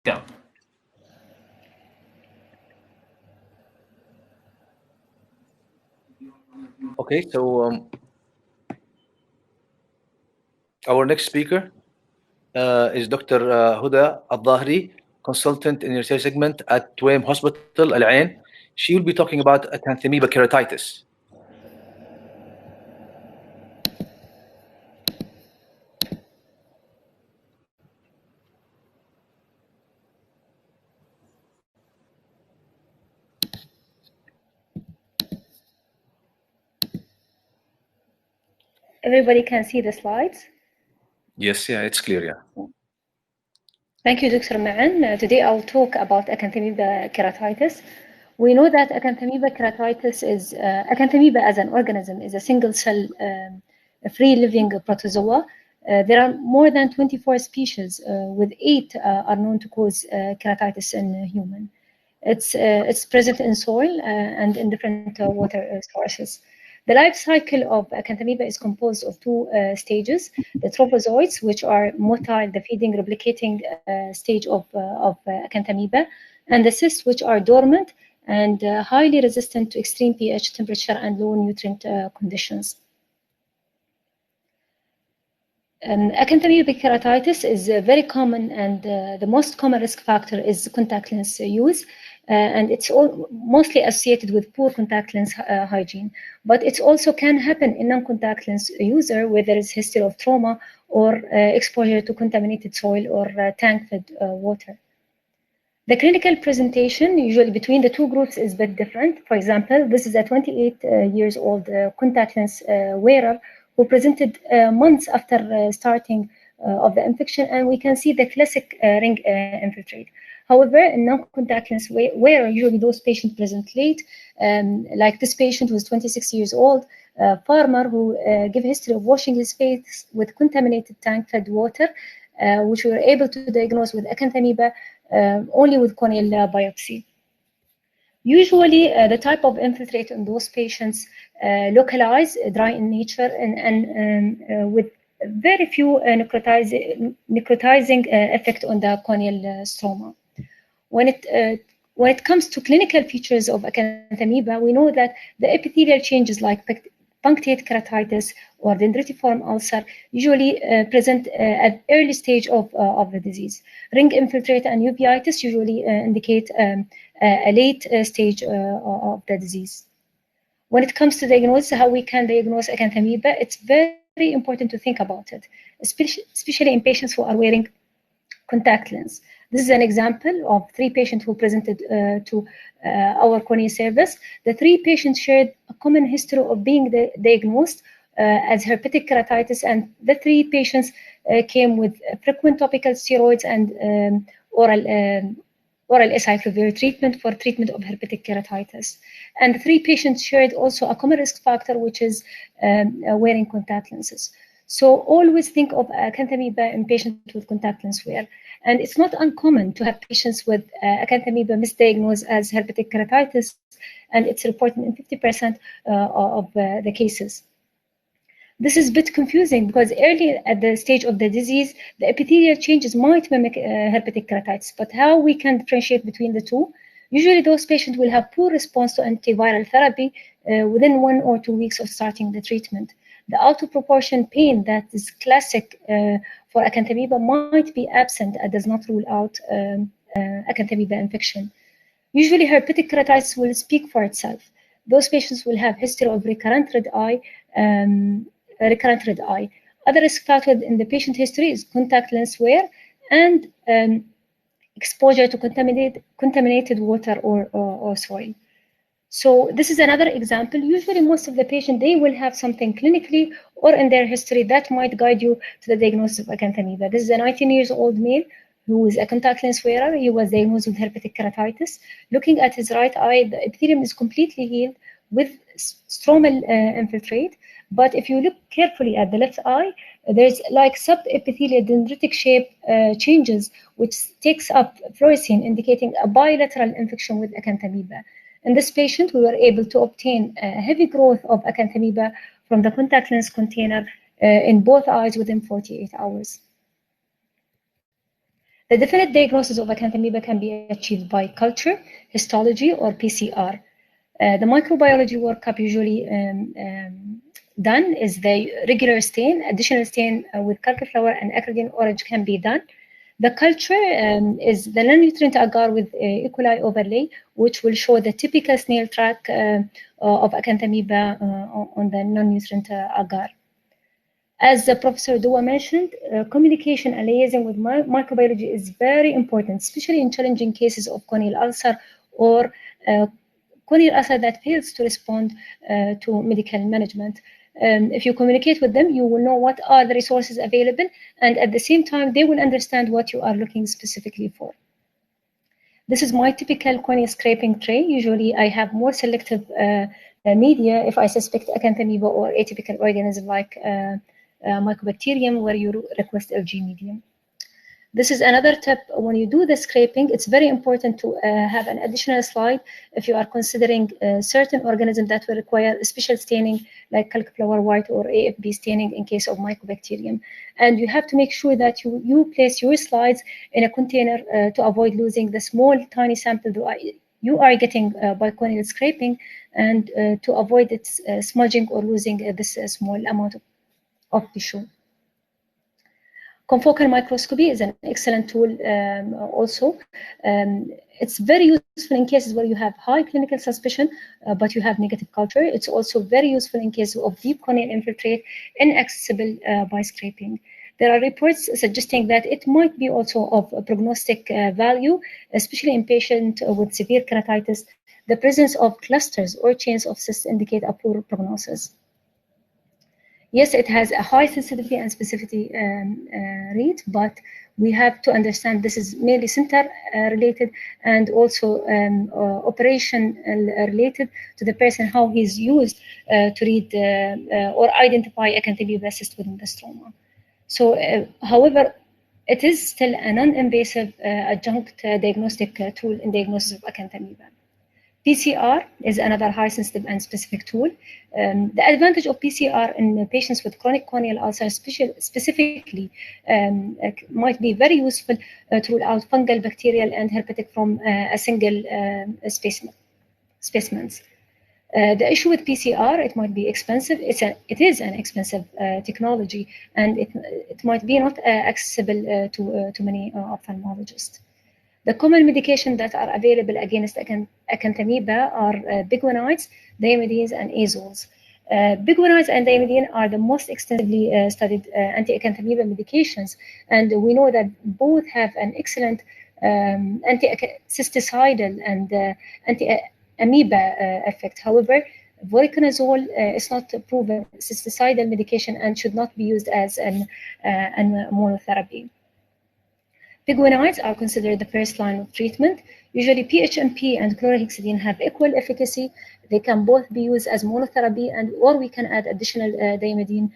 Yeah. Okay, so our next speaker is Dr. Huda Al-Dhahri, consultant in research segment at Tuaim Hospital, Al Ain. She will be talking about Acanthamoeba keratitis. Everybody can see the slides? Yes, yeah, it's clear, yeah. Thank you, Dr. Ma'an. Today I'll talk about Acanthamoeba keratitis. We know that Acanthamoeba keratitis is, Acanthamoeba as an organism is a single cell, free-living protozoa. There are more than 24 species, with 8 are known to cause keratitis in human. It's present in soil and in different water sources. The life cycle of Acanthamoeba is composed of 2 stages: the trophozoites, which are motile, the feeding, replicating stage of Acanthamoeba, and the cysts, which are dormant and highly resistant to extreme pH, temperature, and low nutrient conditions. Acanthamoeba keratitis is very common, and the most common risk factor is contact lens use. And it's mostly associated with poor contact lens hygiene. But it also can happen in non-contact lens user where there is history of trauma or exposure to contaminated soil or tank-fed water. The clinical presentation usually between the 2 groups is a bit different. For example, this is a 28 years old contact lens wearer who presented months after starting of the infection, and we can see the classic ring infiltrate. However, in non-contact lens where usually those patients present late, like this patient who's 26 years old, farmer who gave history of washing his face with contaminated tank-fed water, which we were able to diagnose with acanthamoeba only with corneal biopsy. Usually, the type of infiltrate in those patients localized, dry in nature, and with very few necrotizing effect on the corneal stroma. When it comes to clinical features of acanthamoeba, we know that the epithelial changes like punctate keratitis or dendritiform ulcer usually present at early stage of the disease. Ring infiltrate and uveitis usually indicate a late stage of the disease. When it comes to diagnosis, how we can diagnose acanthamoeba, it's very important to think about it, especially in patients who are wearing contact lens. This is an example of 3 patients who presented to our cornea service. The 3 patients shared a common history of being diagnosed as herpetic keratitis, and the 3 patients came with frequent topical steroids and oral acyclovir treatment for treatment of herpetic keratitis. And the 3 patients shared also a common risk factor, which is wearing contact lenses. So always think of acanthamoeba in patients with contact lens wear. And it's not uncommon to have patients with acanthamoeba misdiagnosed as herpetic keratitis, and it's reported in 50% of the cases. This is a bit confusing because early at the stage of the disease, the epithelial changes might mimic herpetic keratitis, but how we can differentiate between the two? Usually those patients will have poor response to antiviral therapy within 1 or 2 weeks of starting the treatment. The out-of-proportion pain that is classic for acanthamoeba might be absent and does not rule out acanthamoeba infection. Usually herpetic keratitis will speak for itself. Those patients will have history of recurrent red eye. Other risk factors in the patient history is contact lens wear and exposure to contaminated water or soil. So this is another example. Usually most of the patients, they will have something clinically or in their history that might guide you to the diagnosis of acanthamoeba. This is a 19-year-old male who is a contact lens wearer. He was diagnosed with herpetic keratitis. Looking at his right eye, the epithelium is completely healed with stromal infiltrate. But if you look carefully at the left eye, there's like subepithelial dendritic shape changes, which takes up fluorescein, indicating a bilateral infection with acanthamoeba. In this patient, we were able to obtain a heavy growth of acanthamoeba from the contact lens container in both eyes within 48 hours. The definite diagnosis of acanthamoeba can be achieved by culture, histology, or PCR. The microbiology workup usually done is the regular stain. Additional stain with cauliflower and acridine orange can be done. The culture is the non-nutrient agar with E. coli overlay, which will show the typical snail track of acanthamoeba on the non-nutrient agar. As Professor Dua mentioned, communication and liaising with microbiology is very important, especially in challenging cases of corneal ulcer or corneal ulcer that fails to respond to medical management. If you communicate with them, you will know what are the resources available, and at the same time, they will understand what you are looking specifically for. This is my typical cornea scraping tray. Usually, I have more selective media if I suspect acanthamoeba or atypical organism like Mycobacterium, where you request LG medium. This is another tip. When you do the scraping, it's very important to have an additional slide if you are considering certain organisms that will require special staining, like cauliflower white or AFB staining in case of Mycobacterium. And you have to make sure that you place your slides in a container to avoid losing the small, tiny sample you are getting by corneal scraping, and to avoid its smudging or losing this small amount of tissue. Confocal microscopy is an excellent tool also. It's very useful in cases where you have high clinical suspicion, but you have negative culture. It's also very useful in cases of deep corneal infiltrate inaccessible by scraping. There are reports suggesting that it might be also of prognostic value, especially in patients with severe keratitis. The presence of clusters or chains of cysts indicate a poor prognosis. Yes, it has a high sensitivity and specificity rate, but we have to understand this is mainly center related and also operation related to the person, how he's used to read or identify acanthamoeba cyst within the stroma. So, however, it is still a non-invasive adjunct diagnostic tool in diagnosis of acanthamoeba. PCR is another high sensitive and specific tool. The advantage of PCR in patients with chronic corneal ulcers specifically might be very useful to rule out fungal, bacterial, and herpetic from a single specimens. The issue with PCR, it might be expensive. It is an expensive technology, and it might be not accessible to many ophthalmologists. The common medication that are available against acanthamoeba are biguanides, diamidines, and azoles. Biguanides and diamidine are the most extensively studied anti-acanthamoeba medications, and we know that both have an excellent anti-cysticidal and anti-amoeba effect. However, voriconazole is not a proven cysticidal medication and should not be used as an monotherapy. Biguanides are considered the first line of treatment. Usually PHMP and chlorhexidine have equal efficacy. They can both be used as monotherapy, or we can add additional diamidine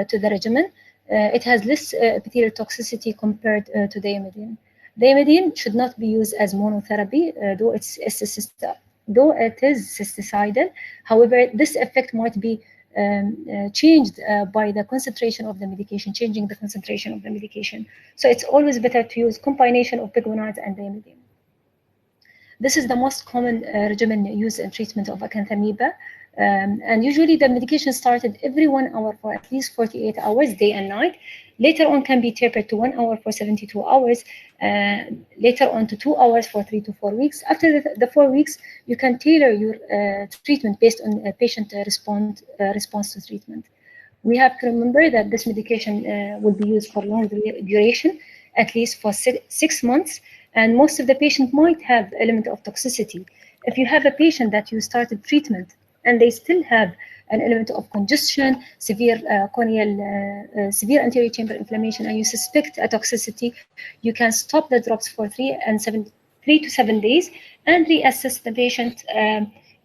to the regimen. It has less epithelial toxicity compared to diamidine. Diamidine should not be used as monotherapy, though it is cysticidal. However, this effect might be changed by the concentration of the medication, changing the concentration of the medication. So it's always better to use combination of biguanides and diamidine. This is the most common regimen used in treatment of acanthamoeba. And usually the medication started every 1 hour for at least 48 hours, day and night. Later on can be tapered to 1 hour for 72 hours, later on to 2 hours for 3 to 4 weeks. After the 4 weeks, you can tailor your treatment based on patient response to treatment. We have to remember that this medication will be used for long duration, at least for 6 months, and most of the patient might have element of toxicity. If you have a patient that you started treatment and they still have an element of congestion, severe severe anterior chamber inflammation, and you suspect a toxicity, you can stop the drops for 3 to 7 days and reassess the patient.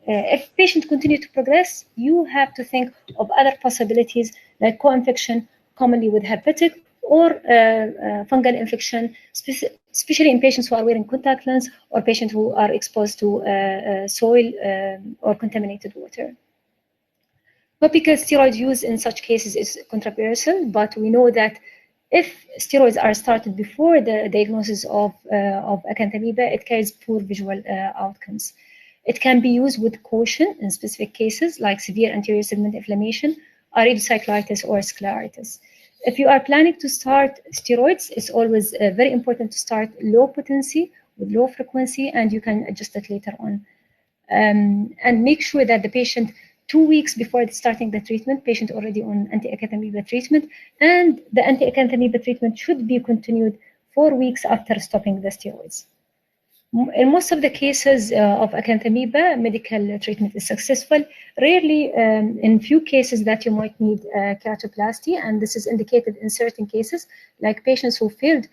If patient continue to progress, you have to think of other possibilities like co-infection, commonly with herpetic, or fungal infection, especially in patients who are wearing contact lens or patients who are exposed to soil or contaminated water. Topical steroid use in such cases is controversial, but we know that if steroids are started before the diagnosis of acanthamoeba, it carries poor visual outcomes. It can be used with caution in specific cases like severe anterior segment inflammation, iridocyclitis, or scleritis. If you are planning to start steroids, it's always very important to start low potency with low frequency, and you can adjust it later on. And make sure that the patient 2 weeks before starting the treatment, patient already on anti-acanthamoeba treatment, and the anti-acanthamoeba treatment should be continued 4 weeks after stopping the steroids. In most of the cases of acanthamoeba, medical treatment is successful. Rarely, in few cases that you might need keratoplasty, and this is indicated in certain cases, like patients who failed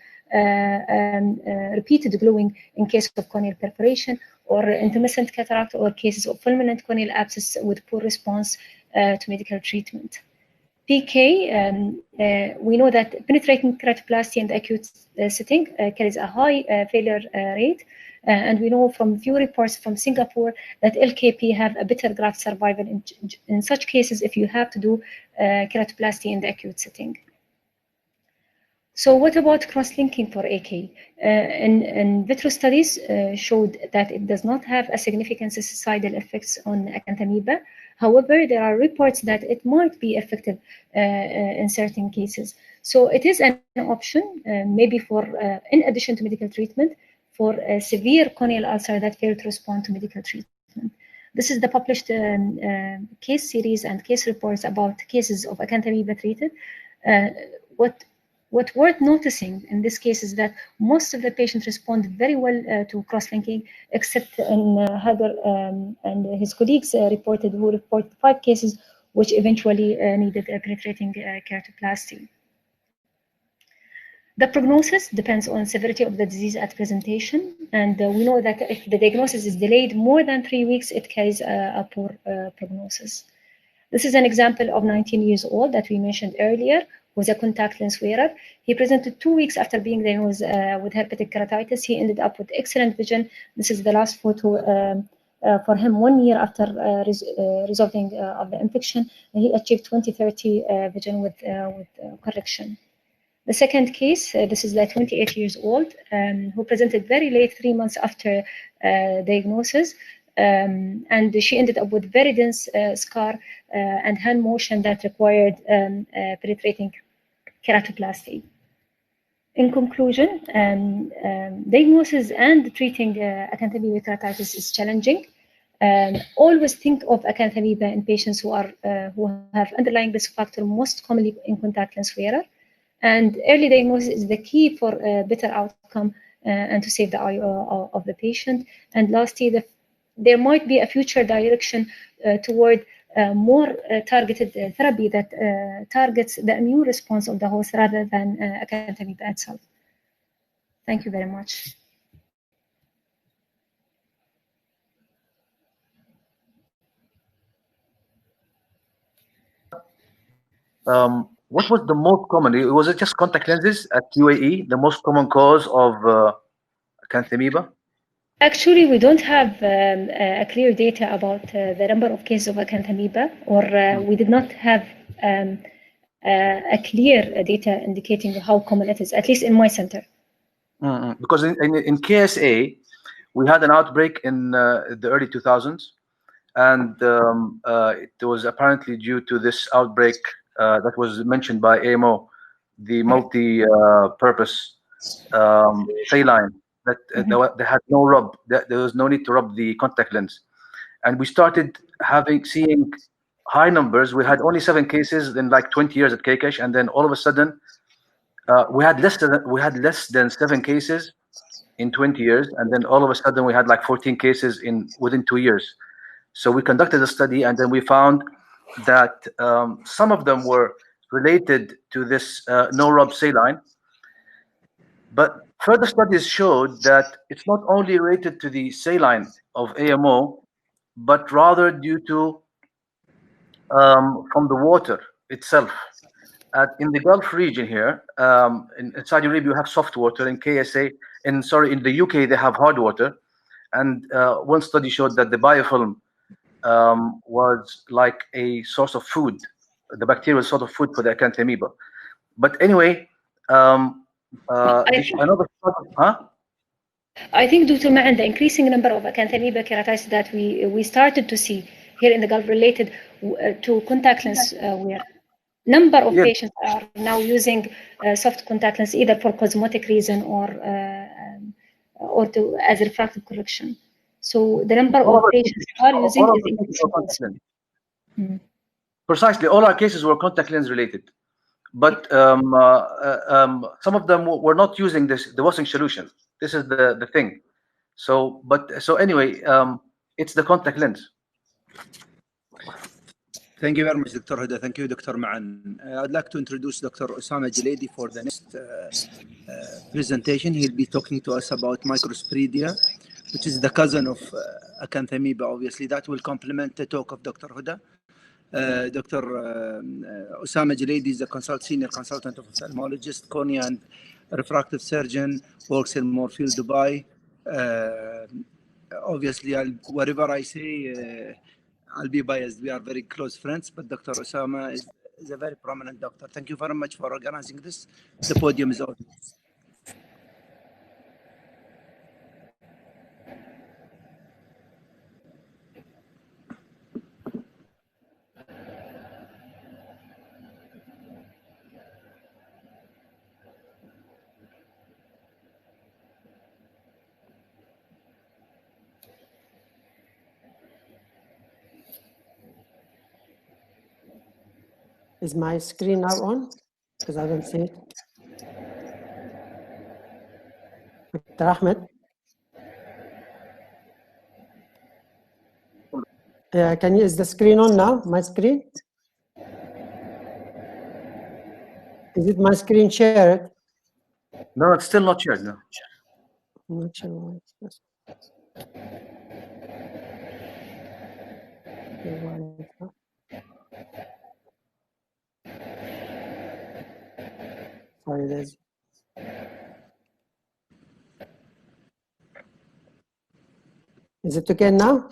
repeated gluing in case of corneal perforation, or intermittent cataract, or cases of fulminant corneal abscess with poor response to medical treatment. PK, we know that penetrating keratoplasty in the acute setting carries a high failure rate, and we know from few reports from Singapore that LKP have a better graft survival in such cases if you have to do keratoplasty in the acute setting. So what about cross-linking for AK? In vitro studies showed that it does not have a significant cysticidal effects on acanthamoeba. However, there are reports that it might be effective in certain cases. So it is an option, maybe for, in addition to medical treatment, for a severe corneal ulcer that failed to respond to medical treatment. This is the published case series and case reports about cases of acanthamoeba treated. What worth noticing in this case is that most of the patients respond very well to cross-linking, except in Hagar and his colleagues who reported 5 cases which eventually needed penetrating keratoplasty. The prognosis depends on severity of the disease at presentation, and we know that if the diagnosis is delayed more than 3 weeks, it carries a poor prognosis. This is an example of 19 years old that we mentioned earlier, who was a contact lens wearer. He presented 2 weeks after being diagnosed with herpetic keratitis. He ended up with excellent vision. This is the last photo for him 1 year after resolving of the infection. He achieved 20/30 vision with correction. The second case, this is the 28 years old, who presented very late, 3 months after diagnosis. And she ended up with very dense scar and hand motion that required penetrating keratoplasty. In conclusion, diagnosis and treating acanthamoeba keratitis is challenging. Always think of acanthamoeba in patients who have underlying risk factor, most commonly in contact lens wearer. And early diagnosis is the key for a better outcome and to save the eye of the patient. And lastly, there might be a future direction toward more targeted therapy that targets the immune response of the host rather than acanthamoeba itself. Thank you very much. What was the most common? Was it just contact lenses at UAE, the most common cause of acanthamoeba? Actually, we don't have a clear data about the number of cases of acanthamoeba, or we did not have a clear data indicating how common it is, at least in my center. Because in KSA, we had an outbreak in the early 2000s, and it was apparently due to this outbreak that was mentioned by AMO, the multi-purpose saline, that they had no rub, that there was no need to rub the contact lens. And we started seeing high numbers. We had only 7 cases in like 20 years at KKH, and then all of a sudden, we had less than 7 cases in 20 years, and then all of a sudden we had like 14 cases within 2 years. So we conducted a study, and then we found that some of them were related to this no-rub saline, but further studies showed that it's not only related to the saline of AMO, but rather due to from the water itself. In the Gulf region here, in Saudi Arabia, you have soft water. In KSA, in the UK, they have hard water. And one study showed that the biofilm was like a source of food. The bacteria was sort of food for the acanthamoeba. But anyway, I think due to the increasing number of acanthamoeba keratitis that we started to see here in the Gulf related to contact lens wear. Number of patients are now using soft contact lens either for cosmetic reason or as a refractive correction. So the number of patients are using is increasing. Precisely, all our cases were contact lens related, but some of them were not using the washing solution. This is the thing. So anyway, it's the contact lens. Thank you very much, Dr. Huda. Thank you, Dr. Ma'an. I'd like to introduce Dr. Osama Jaledi for the next presentation. He'll be talking to us about microsporidia, which is the cousin of acanthamoeba, obviously. That will complement the talk of Dr. Huda. Dr. Osama Jaledi is a senior consultant of ophthalmologist, cornea and refractive surgeon, works in Moorfield, Dubai. Obviously, whatever I say, I'll be biased. We are very close friends, but Dr. Osama is a very prominent doctor. Thank you very much for organizing this. The podium is open. Is my screen now on? Because I don't see it. Dr. Ahmed? Is the screen on now? My screen? Is it my screen shared? No, it's still not shared. No. I'm not sure why it's this. Okay, why is that? Sorry, there's. Is it okay now?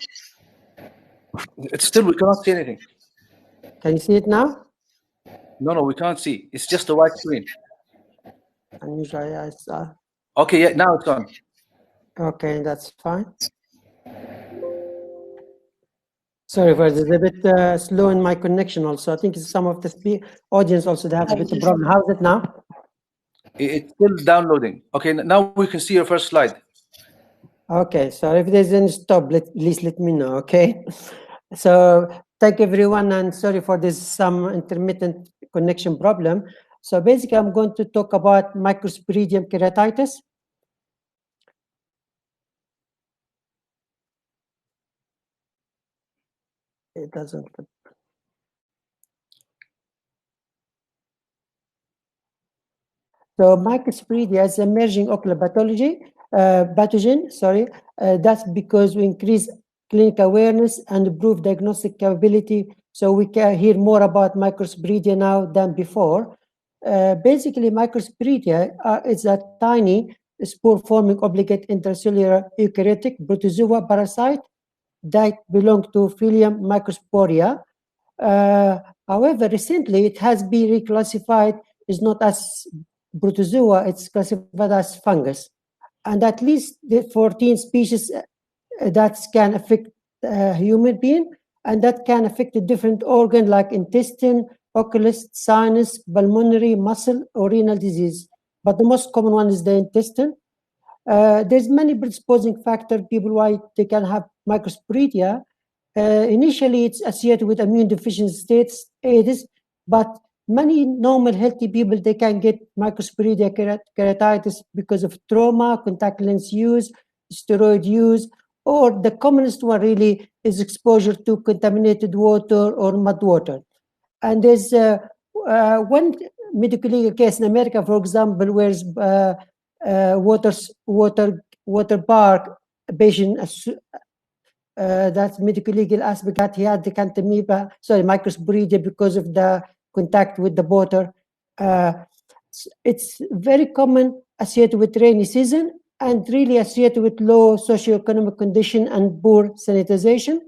It's still, we cannot see anything. Can you see it now? No, we can't see. It's just a white screen. Unusually, I saw. Okay, yeah, now it's on. Okay, that's fine. Sorry for this, a bit slow in my connection also. I think some of the audience also they have a bit of problem. How's it now? It's still downloading. Okay, now we can see your first slide. Okay, so if there's any stop, please let me know, okay? So thank everyone, and sorry for this some intermittent connection problem. So basically, I'm going to talk about Microsporidium keratitis. It doesn't. So Microsporidia is emerging ocular pathogen. That's because we increase clinical awareness and improve diagnostic capability. So we can hear more about Microsporidia now than before. Basically, Microsporidia is a tiny spore-forming obligate intracellular eukaryotic protozoa parasite that belong to phylum Microsporia. However, recently it has been reclassified. It's not as protozoa, it's classified as fungus. And at least the 14 species that can affect human being, and that can affect a different organ like intestine, oculus, sinus, pulmonary, muscle, or renal disease. But the most common one is the intestine. There's many predisposing factors, people why they can have Microsporidia. Initially, it's associated with immune deficiency states, AIDS, but many normal, healthy people, they can get Microsporidia keratitis because of trauma, contact lens use, steroid use, or the commonest one really is exposure to contaminated water or mud water. And there's one medical legal case in America, for example, where water park patient that's medical legal aspect that he had the Microsporidia because of the contact with the water. It's very common associated with rainy season and really associated with low socioeconomic condition and poor sanitization.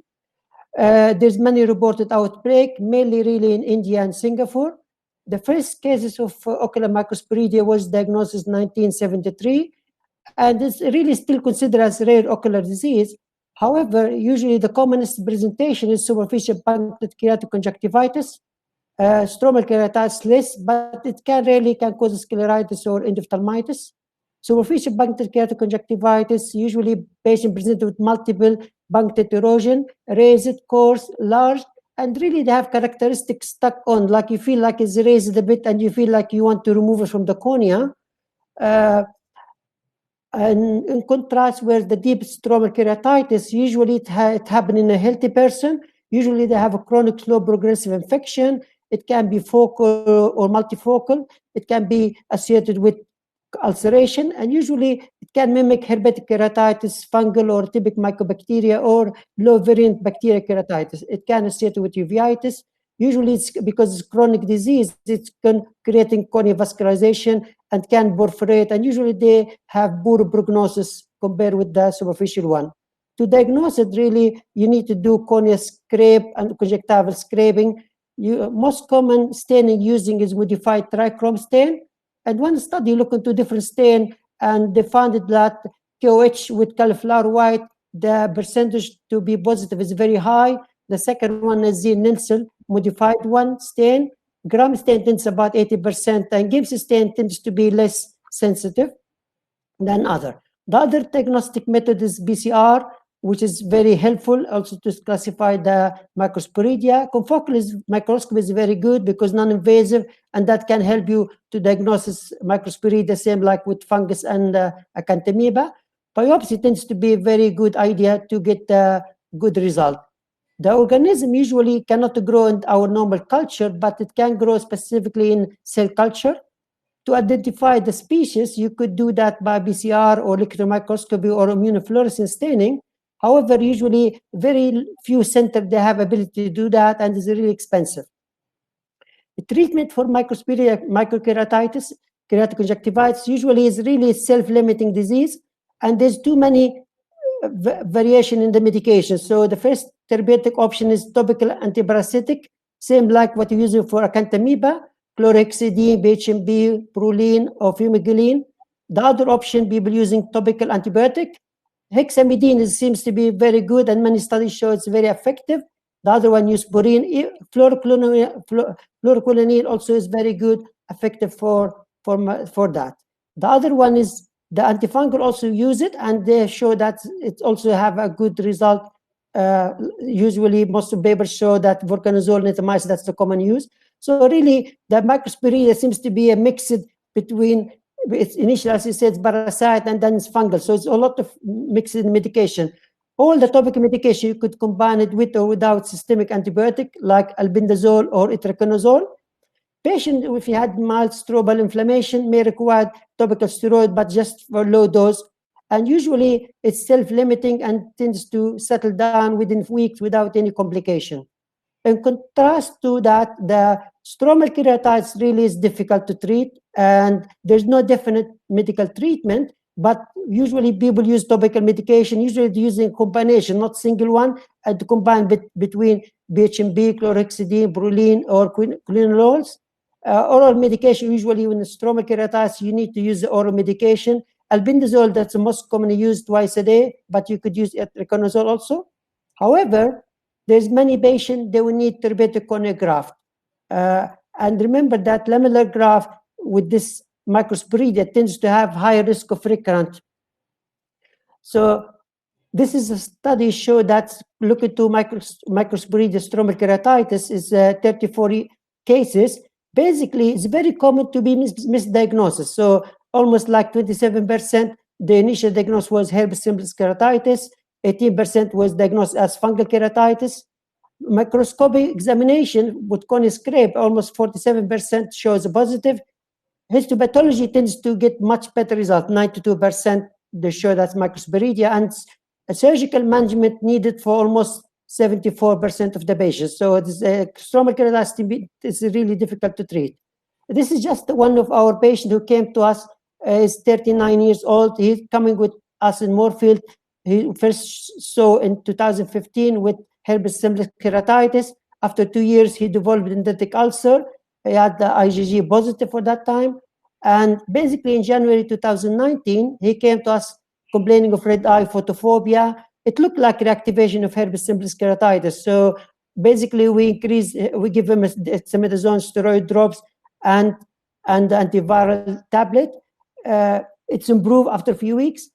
There's many reported outbreak, mainly really in India and Singapore. The first cases of ocular Microsporidia was diagnosed in 1973, and it's really still considered as rare ocular disease. However, usually the commonest presentation is superficial punctate keratoconjunctivitis, stromal keratitis less, but it can cause scleritis or endophthalmitis. Superficial punctate keratoconjunctivitis, usually patient presented with multiple punctate erosion, raised, coarse, large, and really they have characteristics stuck on, like you feel like it's raised a bit and you feel like you want to remove it from the cornea. And in contrast, where the deep stromal keratitis, usually it happens in a healthy person. Usually they have a chronic slow progressive infection. It can be focal or multifocal. It can be associated with ulceration, and usually it can mimic herpetic keratitis, fungal or typic mycobacteria, or low variant bacteria keratitis. It can associate with uveitis. Usually it's because it's chronic disease, it's creating cornea vascularization and can perforate, and usually they have poor prognosis compared with the superficial one. To diagnose it, really, you need to do cornea scrape and conjunctival scraping. Most common staining using is modified trichrome stain. And one study looked into different stain, and they found that KOH with cauliflower white, the percentage to be positive is very high. The second one is the Nielsen modified one stain. Gram stain tends about 80%, and Gibbs stain tends to be less sensitive than other. The other diagnostic method is BCR, which is very helpful also to classify the Microsporidia. Confocal microscopy is very good because non-invasive, and that can help you to diagnose Microsporidia, same like with fungus and acanthamoeba. Biopsy tends to be a very good idea to get a good result. The organism usually cannot grow in our normal culture, but it can grow specifically in cell culture. To identify the species, you could do that by BCR or electron microscopy or immunofluorescence staining. However, usually very few centers they have ability to do that, and it's really expensive. The treatment for microkeratitis, keratoconjunctivitis, usually is really self-limiting disease, and there's too many variation in the medication. So the first therapeutic option is topical antiparasitic, same like what you're using for acanthamoeba, chlorhexidine, BHMB, proline, or fumigillin. The other option, people using topical antibiotic. Hexamidine seems to be very good, and many studies show it's very effective. The other one, Eusporin. Fluoroquinolone also is very good, effective for that. The other one is the antifungal, also use it, and they show that it also have a good result. Usually, most of the papers show that vorconazole, nitromycin, that's the common use. So really, the Microsporidia seems to be a mix between, it's initially, as you said, it's parasite, and then it's fungal. So it's a lot of mixed medication. All the topical medication, you could combine it with or without systemic antibiotic, like albendazole or itraconazole. Patient, if he had mild strobal inflammation, may require topical steroid, but just for low dose. And usually, it's self-limiting and tends to settle down within weeks without any complication. In contrast to that, the stromal keratitis really is difficult to treat, and there's no definite medical treatment, but usually people use topical medication, usually using a combination, not single one, and to combine between BHMB, chlorhexidine, proline, or quinolones. Oral medication, usually when stromal keratitis, you need to use the oral medication. Albendazole, that's the most commonly used twice a day, but you could use itraconazole also. However, there's many patients, they will need therapeutic cornea graft. And remember that lamellar graft with this Microsporidia tends to have higher risk of recurrent. So this is a study show that looking to Microsporidia stromal keratitis is 30-40 cases. Basically, it's very common to be misdiagnosed. So almost like 27%, the initial diagnosis was herpes simplex keratitis, 18% was diagnosed as fungal keratitis. Microscopic examination with cornea scrape, almost 47% shows a positive. Histopathology tends to get much better result, 92% they show that's Microsporidia, and a surgical management needed for almost 74% of the patients. So this stromal keratitis is really difficult to treat. This is just one of our patients who came to us. He's 39 years old. He's coming with us in Moorfield. He first saw in 2015 with herpes simplex keratitis. After 2 years, he developed dendritic ulcer. He had the IgG positive for that time. And basically in January 2019, he came to us complaining of red eye photophobia. It looked like reactivation of herpes simplex keratitis. So basically we give him dexamethasone steroid drops and antiviral tablet. It's improved after a few weeks,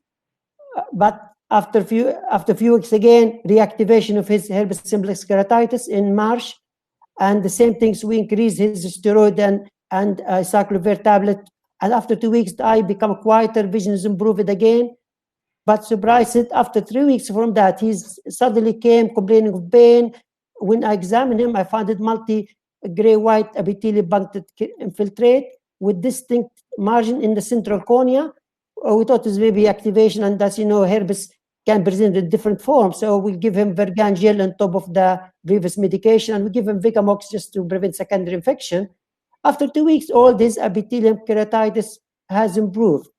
but after a few weeks again, reactivation of his herpes simplex keratitis in March. And the same things, we increase his steroid and cyclovir tablet. And after 2 weeks, the eye become quieter, vision is improved again. But surprised, after 3 weeks from that, he suddenly came complaining of pain. When I examined him, I found it multi-gray-white epithelial punctate infiltrate with distinct margin in the central cornea. We thought it was maybe activation, and as you know, herpes can present in different forms. So we give him Vergan gel on top of the previous medication, and we give him Vigamox just to prevent secondary infection. After 2 weeks, all this epithelium keratitis has improved.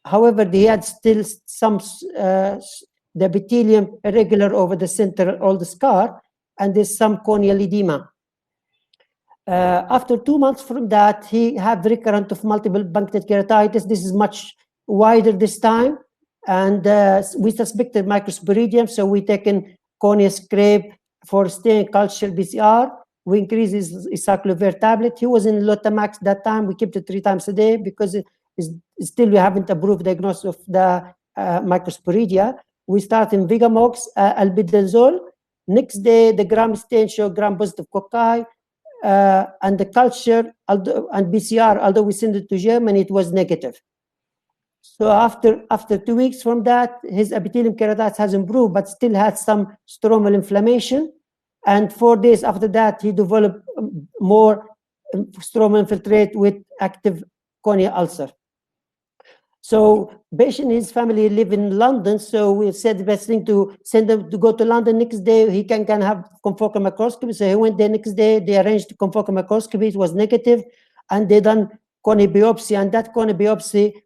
However, they had still some the epithelium irregular over the center, all the scar, and there's some corneal edema. After 2 months from that, he had recurrent of multiple punctate keratitis. This is much wider this time, and we suspected Microsporidium, so we taken cornea scrape for stain culture PCR. We increased his cyclovir tablet. He was in Lotamax that time. We kept it 3 times a day because still we haven't approved diagnosis of the Microsporidia. We start in Vigamox, albendazole. Next day, the gram stain showed gram-positive cocci, and the culture and PCR, although we sent it to Germany, it was negative. So after 2 weeks from that, his epithelium keratitis has improved, but still had some stromal inflammation. And 4 days after that, he developed more stroma infiltrate with active corneal ulcer. So patient and his family live in London, so we said the best thing to send him to go to London next day. He can have confocal microscopy. So he went there next day. They arranged confocal microscopy. It was negative, and they done cornea biopsy. And that cornea biopsy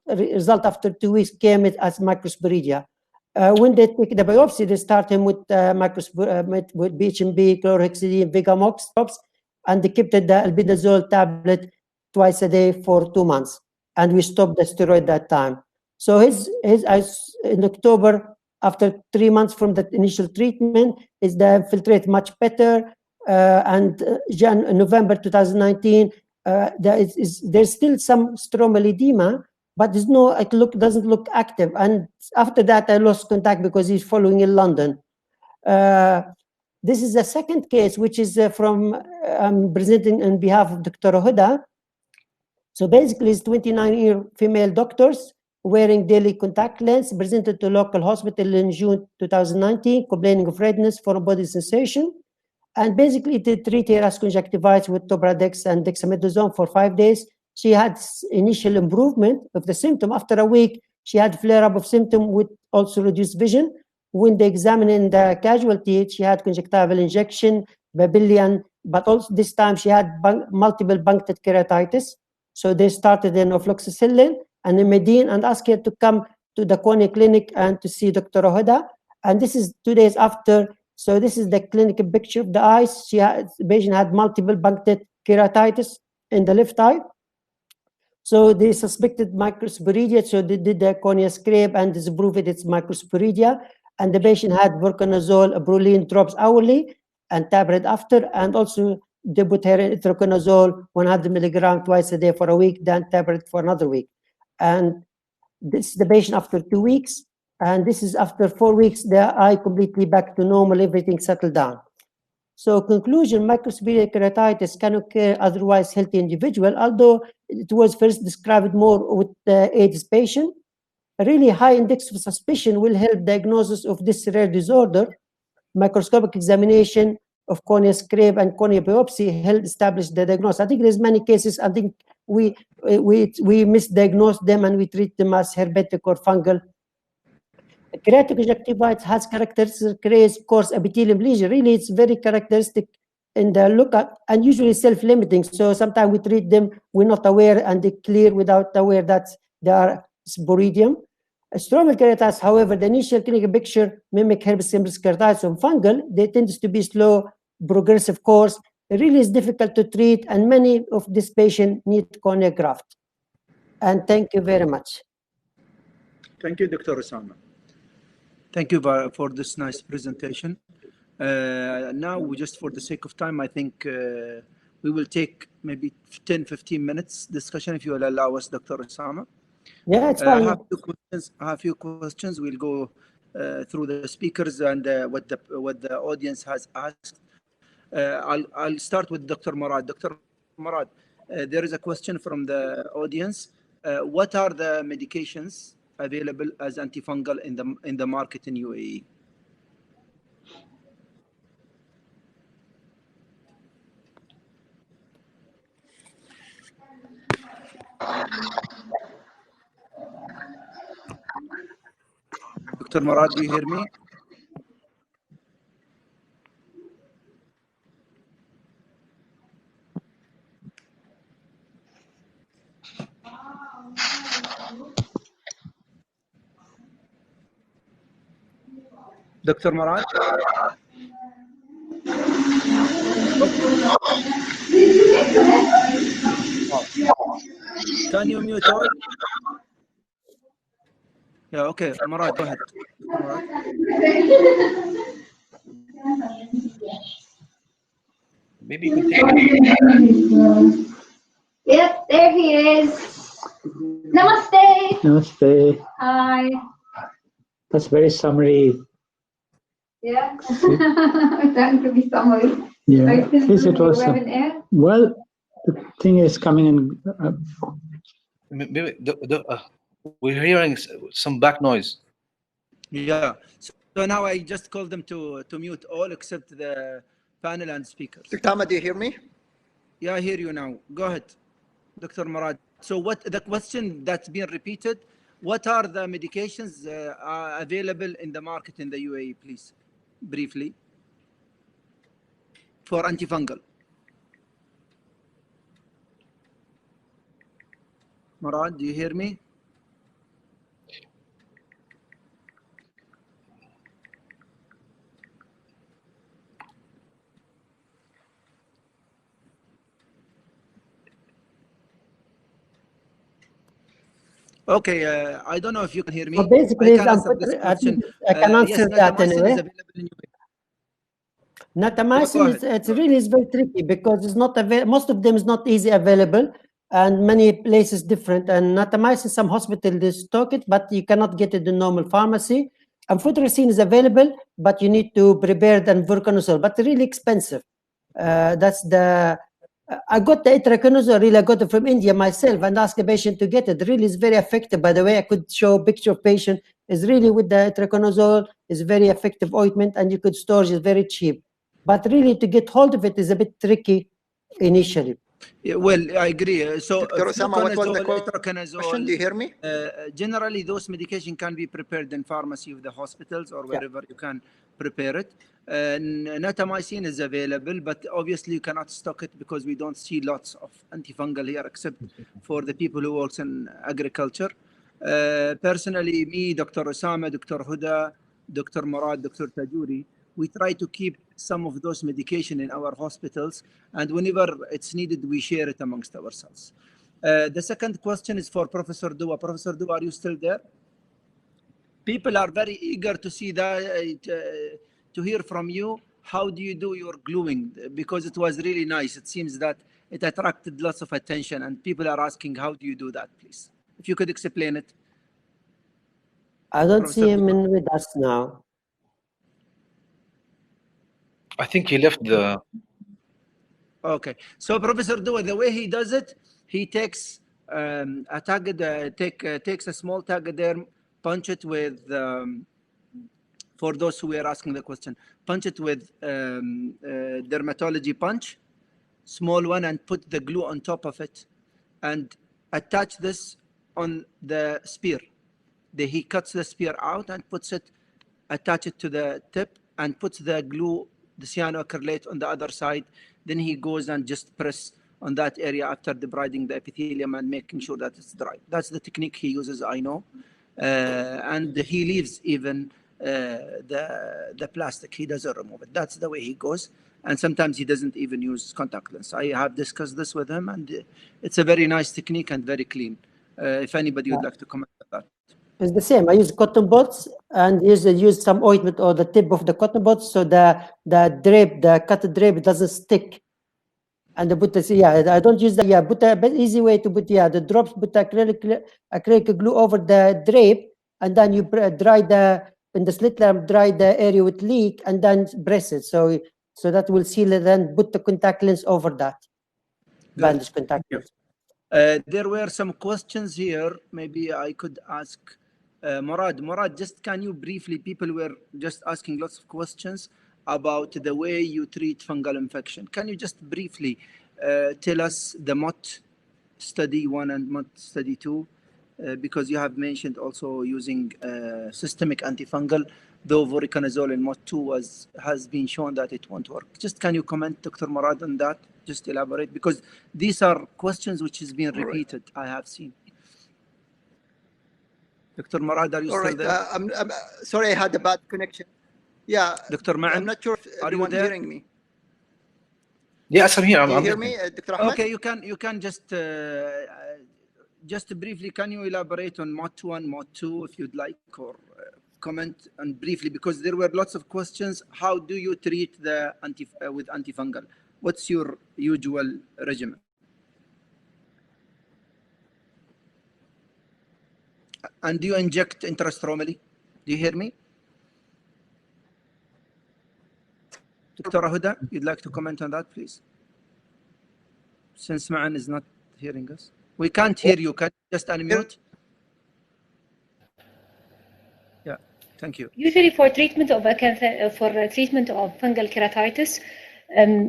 result after 2 weeks came as microsporidia. When they take the biopsy, they start him with with BHMB, chlorhexidine, Vigamox, and they kept the albendazole tablet twice a day for 2 months. And we stopped the steroid that time. So in October, after 3 months from the initial treatment, the infiltrate much better. And November 2019, there's still some stromal edema, but there's no, doesn't look active. And after that, I lost contact because he's following in London. This is the second case, which is presenting on behalf of Dr. Huda. So basically, it's 29-year female doctors wearing daily contact lens, presented to local hospital in June 2019, complaining of redness, foreign body sensation. And basically, they treat her as conjunctivitis with Tobradex and dexamethasone for 5 days. She had initial improvement of the symptom. After a week, she had flare-up of symptom with also reduced vision. When they examined the casualty, she had conjunctival injection, babyllion, but also this time she had multiple punctate keratitis. So they started in ofloxacillin and imidine and asked her to come to the cornea clinic and to see Dr. Huda. And this is 2 days after. So this is the clinical picture of the eyes. The patient had multiple punctate keratitis in the left eye. So they suspected microsporidia, so they did the cornea scrape and disproved it's microsporidia. And the patient had vorconazole, Brolin drops hourly and tablet after, and also they put her in itraconazole 100 milligram twice a day for a week, then tablet for another week. And this is the patient after 2 weeks, and this is after 4 weeks, the eye completely back to normal, everything settled down. So conclusion, microsporidial keratitis can occur otherwise healthy individual, although it was first described more with the AIDS patient. A really high index of suspicion will help diagnosis of this rare disorder. Microscopic examination of cornea scrape and cornea biopsy help establish the diagnosis. I think there's many cases. I think we misdiagnose them and we treat them as herpetic or fungal. Keratoconjunctivitis has characteristic raised coarse epithelium lesion. Really, it's very characteristic in the lookup and usually self-limiting. So sometimes we treat them, we're not aware, and they clear without aware that they are sporidium. Stromal keratitis, however, the initial clinical picture mimic herpes simplex keratitis and fungal. They tend to be slow, progressive course. It really is difficult to treat, and many of these patients need cornea graft. And thank you very much. Thank you, Dr. Osama. Thank you for this nice presentation. Now, just for the sake of time, I think we will take maybe 10-15 minutes discussion, if you will allow us, Dr. Osama. Yeah, it's fine. I have a few questions. We'll go through the speakers and what the audience has asked. I'll start with Dr. Murad. Dr. Murad, there is a question from the audience. What are the medications available as antifungal in the market in UAE? Dr. Murad, do you hear me? Dr. Murad? Can you mute all? Yeah, okay. Murad, go ahead. Murad. Maybe you can take it. Yep, there he is. Namaste. Namaste. Hi. That's very summary. Yeah. Trying to be summary. Yeah. Is it was well, the thing is coming in. Maybe we're hearing some back noise. Yeah. So now I just called them to mute all except the panel and speakers. Dr. Ahmed, do you hear me? Yeah, I hear you now. Go ahead, Dr. Murad. So what the question that's been repeated, what are the medications are available in the market in the UAE, please, briefly, for antifungal? Murad, do you hear me? Okay, I don't know if you can hear me. So basically, I can answer this question. I can answer yes, that natamycin anyway. is available in UAE. Natamycin Go ahead. it's really is very tricky because it's not most of them is not easy available, and many places different. And natamycin, some hospitals they stock it, but you cannot get it in the normal pharmacy. Amphotericin is available, but you need to prepare it and voriconazole, but really expensive. That's the I got the itraconazole. Really, I got it from India myself and asked the patient to get it. Really, is very effective. By the way, I could show a picture of patient. Is really with the itraconazole is very effective ointment, and you could store it very cheap. But really, to get hold of it is a bit tricky initially. Yeah, well, I agree. So, Dr. Osama, what was the itraconazole, question? Do you hear me? generally, those medication can be prepared in pharmacy of the hospitals or wherever you can prepare it. Natamycin is available, but obviously you cannot stock it because we don't see lots of antifungal here, except for the people who works in agriculture. Personally, me, Dr. Osama, Dr. Huda, Dr. Murad, Dr. Tajuri, we try to keep some of those medication in our hospitals, and whenever it's needed, we share it amongst ourselves. The second question is for Professor Dua. Professor Dua, are you still there? People are very eager to see that, to hear from you. How do you do your gluing? Because it was really nice. It seems that it attracted lots of attention, and people are asking, how do you do that, please? If you could explain it. I don't Professor see him Dua. in with us now. I think he left the. Okay, so Professor Dua, the way he does it, he takes a takes a small Tagaderm, punch it with, for those who were asking the question, punch it with dermatology punch, small one, and put the glue on top of it, and attach this on the spear. He cuts the spear out and puts it, attach it to the tip, and puts the glue, the cyanoacrylate, on the other side. Then he goes and just press on that area after debriding the epithelium and making sure that it's dry. That's the technique he uses, I know. And he leaves even the plastic. He doesn't remove it. That's the way he goes. And sometimes he doesn't even use contact lens. I have discussed this with him, and it's a very nice technique and very clean. If anybody would like to comment on that. It's the same. I use cotton buds and use some ointment or the tip of the cotton buds so the drape, the cut drape doesn't stick. And the put this, I don't use that. Put a easy way to put the drops. Put acrylic glue over the drape, and then you dry in the slit lamp, dry the area with leak, and then press it. So that will seal it. Then put the contact lens over that. Bandage contact lens. There were some questions here. Maybe I could ask Murad. Murad, just can you briefly, people were just asking lots of questions about the way you treat fungal infection. Can you just briefly tell us the MOT study 1 and MOT study 2? Because you have mentioned also using systemic antifungal, though voriconazole in MOT 2 has been shown that it won't work. Just can you comment, Dr. Murad, on that? Just elaborate, because these are questions which has been repeated, I have seen. Dr. Murad, are you still there? I'm sorry, I had a bad connection. Yeah, Dr. Ma'an, I'm not sure if everyone's hearing me. Yes, I'm here. Do you hear me, Dr. Ahmed? Okay, you can just briefly, can you elaborate on MOT 1, MOT 2, if you'd like, or comment and briefly, because there were lots of questions. How do you treat the with antifungal? What's your usual regimen? And do you inject intrastromally? Do you hear me? Dr. Huda, you'd like to comment on that, please? Since Ma'an is not hearing us. We can't hear you. Can you just unmute? Yeah. Thank you. Usually for treatment of fungal keratitis,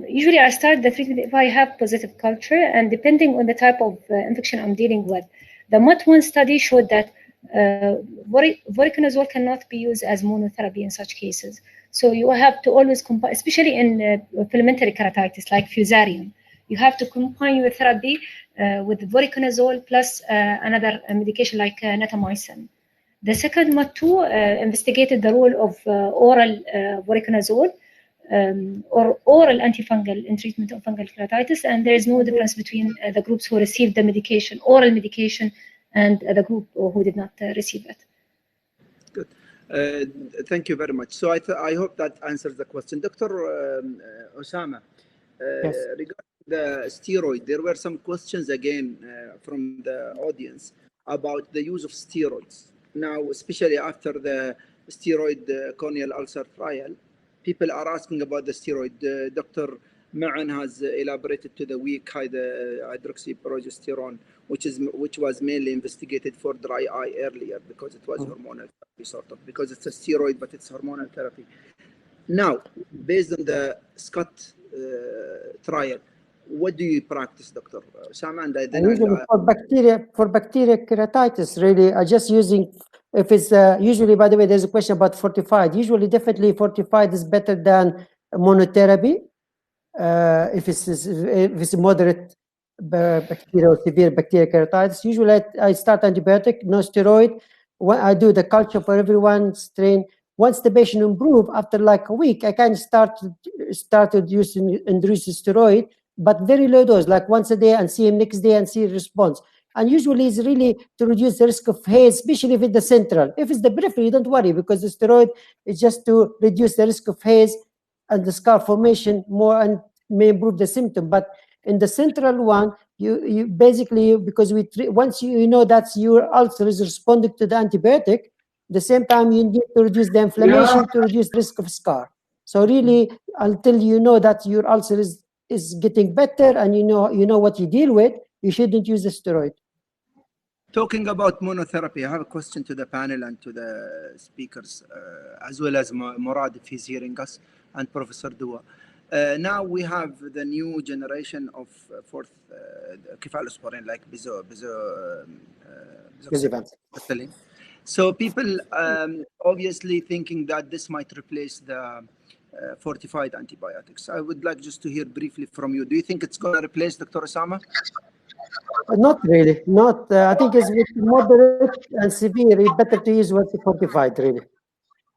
usually I start the treatment if I have positive culture, and depending on the type of infection I'm dealing with. The MUT1 study showed that voriconazole cannot be used as monotherapy in such cases. So you have to always combine, especially in filamentary keratitis like Fusarium. You have to combine your therapy with voriconazole plus another medication like natamycin. The second MUT2 investigated the role of oral voriconazole or oral antifungal in treatment of fungal keratitis, and there is no difference between the groups who received the medication, oral medication, and the group who did not receive it. Good. Thank you very much. So I hope that answers the question. Dr. Osama, Yes. regarding the steroid, there were some questions again from the audience about the use of steroids. Now, especially after the steroid corneal ulcer trial, people are asking about the steroid. Dr. Ma'an has elaborated to the weak hydroxyprogesterone, which was mainly investigated for dry eye earlier because it was hormonal therapy, sort of, because it's a steroid, but it's hormonal therapy. Now, based on the Scott trial, what do you practice, Dr. Osama? And then usually for bacteria keratitis, really, I just using, if it's usually, by the way, there's a question about fortified. Usually, definitely fortified is better than monotherapy. If it's moderate bacteria or severe bacteria keratitis, usually I start antibiotic, no steroid. When I do the culture for everyone, strain. Once the patient improve, after like a week, I can started using induced steroid, but very low dose, like once a day, and see him next day and see response. And usually it's really to reduce the risk of haze, especially if it's the central. If it's the periphery, don't worry, because the steroid is just to reduce the risk of haze and the scar formation more, and may improve the symptom. But in the central one, you basically, because once you know that your ulcer is responding to the antibiotic, the same time you need to reduce the inflammation to reduce the risk of scar. So really, until you know that your ulcer is getting better and you know what you deal with, you shouldn't use the steroid. Talking about monotherapy, I have a question to the panel and to the speakers, as well as Murad if he's hearing us, and Professor Dua. Now we have the new generation of fourth cephalosporin, like bisoxazolidine. So people obviously thinking that this might replace the fortified antibiotics. I would like just to hear briefly from you. Do you think it's going to replace Dr. Osama? Not really. Not. I think it's with moderate and severe. It's better to use what's fortified. Really,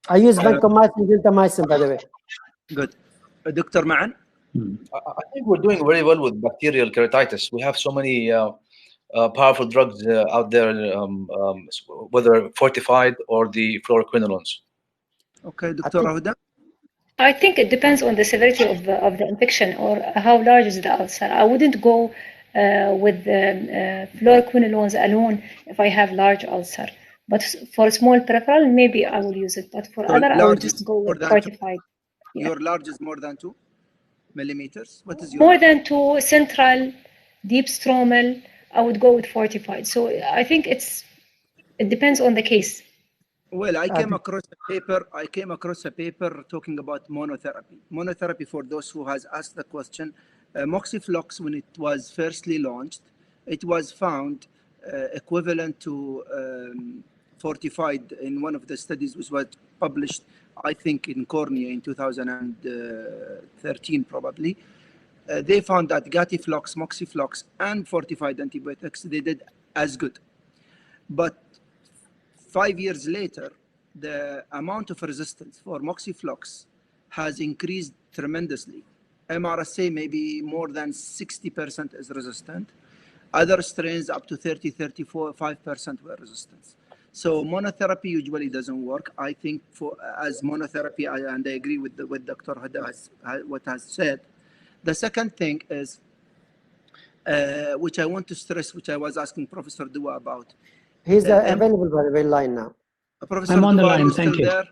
I use vancomycin, gentamicin, by the way. Good, Dr. Ma'an. I think we're doing very well with bacterial keratitis. We have so many powerful drugs out there, whether fortified or the fluoroquinolones. Okay, Dr. Huda. I think it depends on the severity of the infection or how large is the ulcer. I wouldn't go with fluoroquinolones alone if I have large ulcer. But for a small peripheral, maybe I will use it. But for other, I will just go with fortified. Your large is more than 2 millimeters? What is your more than 2 central, deep stromal? I would go with fortified. So I think it depends on the case. Well, I came across a paper talking about monotherapy. Monotherapy, for those who has asked the question, Moxiflox, when it was firstly launched, it was found equivalent to fortified in one of the studies which was published, I think, in Cornea in 2013 probably. They found that Gatiflox, Moxiflox, and fortified antibiotics, they did as good. But 5 years later, the amount of resistance for Moxiflox has increased tremendously. MRSA maybe more than 60% is resistant. Other strains up to 30, 34, 5% were resistant. So monotherapy usually doesn't work. I think as monotherapy, and I agree with Dr. Huda what has said. The second thing is, which I want to stress, which I was asking Professor Dua about. He's available by the way line now. Professor I'm on Dua, the line, thank you. There?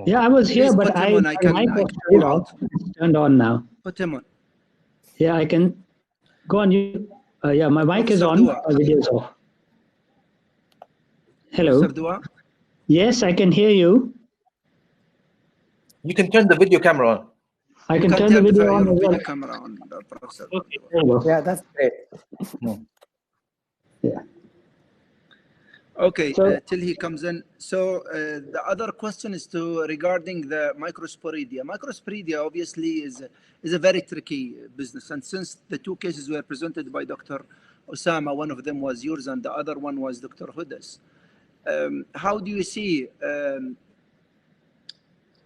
Yeah, I was here, but my mic was out. It's turned on now. Put him on. Yeah, I can go on. Yeah, my mic is on. My video is off. Hello. Professor Dua? Yes, I can hear you. You can turn the video camera on. I can turn the video on as well. Video camera on, Professor. Okay, there you go. Yeah, that's great. Yeah. Okay, So- till he comes in. So the other question is regarding the microsporidia. Microsporidia obviously is a very tricky business, and since the two cases were presented by Dr. Osama, one of them was yours and the other one was Dr. Huda's. How do you see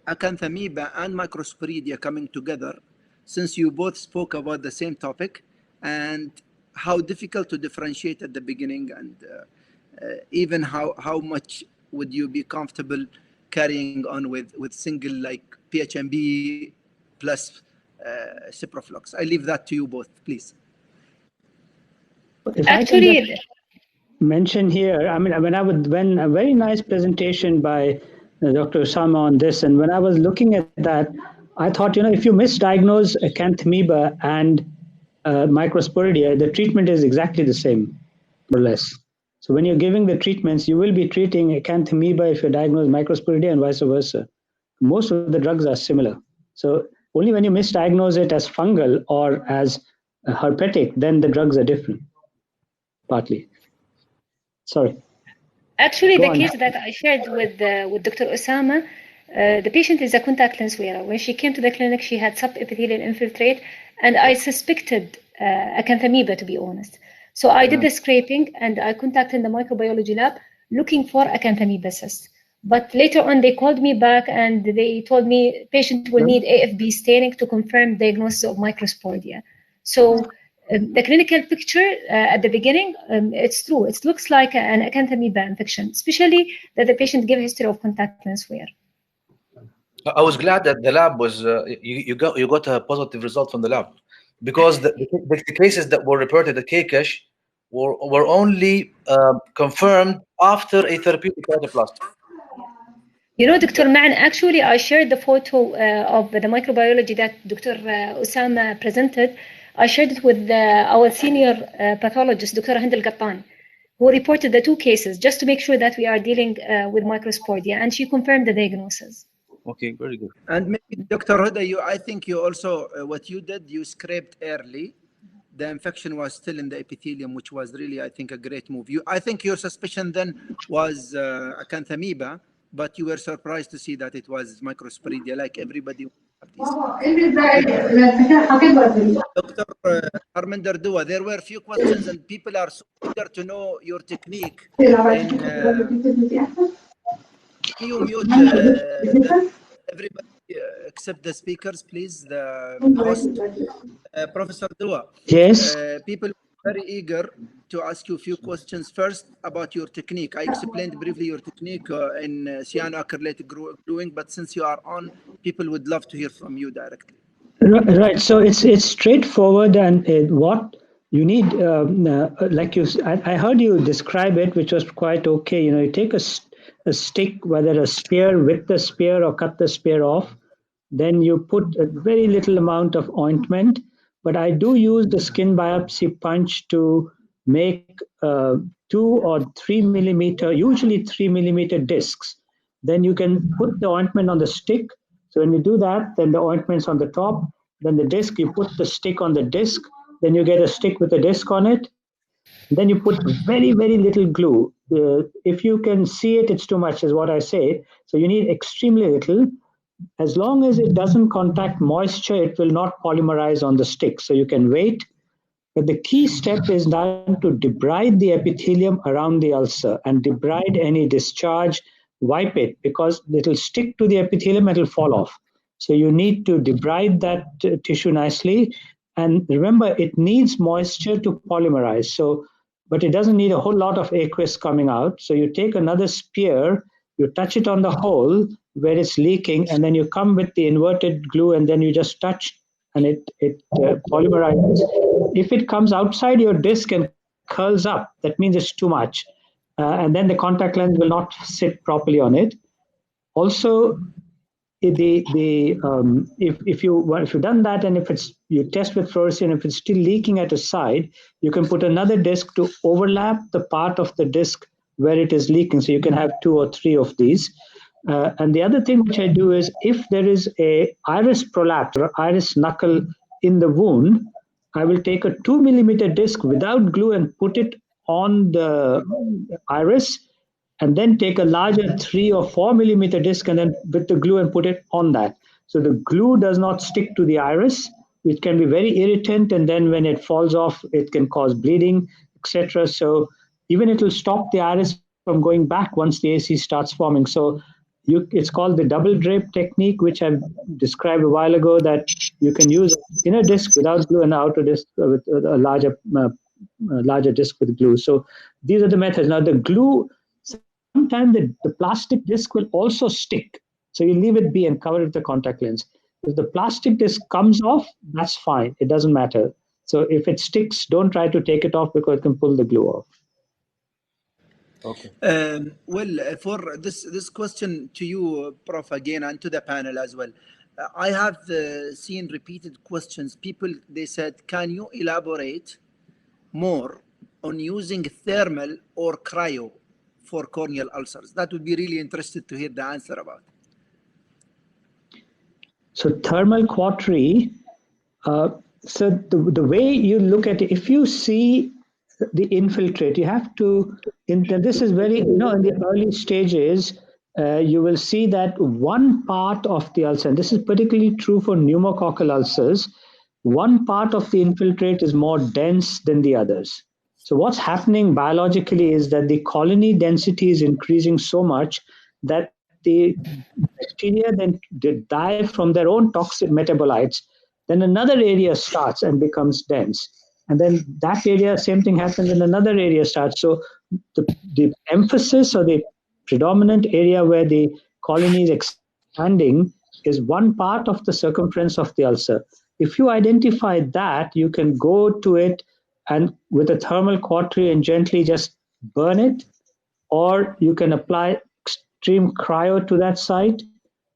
acanthamoeba and microsporidia coming together, since you both spoke about the same topic, and how difficult to differentiate at the beginning, and even how much would you be comfortable carrying on with single like PHMB plus ciproflox? I leave that to you both, please. If I can Actually, just mention here, I mean, when a very nice presentation by Dr. Osama on this, and when I was looking at that, I thought, if you misdiagnose acanthamoeba and microsporidia, the treatment is exactly the same, more or less. So when you're giving the treatments, you will be treating acanthamoeba if you diagnose microsporidia and vice versa. Most of the drugs are similar. So only when you misdiagnose it as fungal or as herpetic, then the drugs are different, partly. Sorry. Actually, Go the on. case that I shared with Dr. Osama, the patient is a contact lens wearer. When she came to the clinic, she had subepithelial infiltrate, and I suspected acanthamoeba, to be honest. So I did the scraping, and I contacted the microbiology lab looking for acanthamoeba cyst. But later on, they called me back, and they told me patient will need AFB staining to confirm diagnosis of microsporidia. So the clinical picture at the beginning, it's true. It looks like an acanthamoeba infection, especially that the patient gave history of contact lens wear. I was glad that the lab was you got a positive result from the lab, because the cases that were reported at KCASH were only confirmed after a therapeutic keratoplasty. Dr. Ma'an, actually, I shared the photo of the microbiology that Dr. Osama presented. I shared it with our senior pathologist, Dr. Hind Al-Gattan, who reported the two cases just to make sure that we are dealing with microsporidia, and she confirmed the diagnosis. Okay, very good. And maybe Dr. Huda, I think you also, what you did, you scraped early. The infection was still in the epithelium, which was really, I think, a great move. I think your suspicion then was acanthamoeba, but you were surprised to see that it was microsporidia, like everybody. Dr. Harminder Dua, there were a few questions, and people are so eager to know your technique. Can you mute everybody except the speakers, please? The host, Professor Dua. Yes. People are very eager to ask you a few questions. First, about your technique. I explained briefly your technique in cyanoacrylated gluing, but since you are on, people would love to hear from you directly. Right. So it's straightforward, and what you need, like I heard you describe it, which was quite okay. You take a stick, whether a spear with the spear or cut the spear off, then you put a very little amount of ointment. But I do use the skin biopsy punch to make 2 or 3 millimeter, usually 3 millimeter discs. Then you can put the ointment on the stick. So when you do that, then the ointment's on the top, then the disc, you put the stick on the disc, then you get a stick with a disc on it. Then you put very, very little glue. If you can see it, it's too much, is what I say. So you need extremely little. As long as it doesn't contact moisture, it will not polymerize on the stick. So you can wait. But the key step is now to debride the epithelium around the ulcer and debride any discharge, wipe it, because it'll stick to the epithelium, it'll fall off. So you need to debride that tissue nicely. And remember, it needs moisture to polymerize. So, but it doesn't need a whole lot of aqueous coming out. So you take another spear, you touch it on the hole where it's leaking, and then you come with the inverted glue, and then you just touch, and it polymerizes. If it comes outside your disc and curls up, that means it's too much. And then the contact lens will not sit properly on it. Also, if you've done that, and if you test with fluorescein, if it's still leaking at a side, you can put another disc to overlap the part of the disc where it is leaking. So you can have 2 or 3 of these. And the other thing which I do is, if there is a iris prolapse or iris knuckle in the wound, I will take a 2 millimeter disc without glue and put it on the iris, and then take a larger 3 or 4 millimeter disc and then with the glue and put it on that. So the glue does not stick to the iris, which can be very irritant, and then when it falls off, it can cause bleeding, etc. So even it will stop the iris from going back once the AC starts forming. So it's called the double drape technique, which I've described a while ago, that you can use an inner disc without glue and an outer disc with a larger disc with glue. So these are the methods. Now the glue, sometimes the plastic disc will also stick. So you leave it be and cover it with the contact lens. If the plastic disc comes off, that's fine. It doesn't matter. So if it sticks, don't try to take it off because it can pull the glue off. Okay. Well, for this question to you, Prof, again, and to the panel as well. I have seen repeated questions. People, they said, can you elaborate more on using thermal or cryo for corneal ulcers? That would be really interested to hear the answer about. So thermal cautery, so the way you look at it, if you see the infiltrate, you have to, this is very, in the early stages, you will see that one part of the ulcer, and this is particularly true for pneumococcal ulcers, one part of the infiltrate is more dense than the others. So what's happening biologically is that the colony density is increasing so much that the bacteria then die from their own toxic metabolites. Then another area starts and becomes dense. And then that area, same thing happens, and another area starts. So the emphasis or the predominant area where the colony is expanding is one part of the circumference of the ulcer. If you identify that, you can go to it and with a thermal cautery and gently just burn it, or you can apply extreme cryo to that site.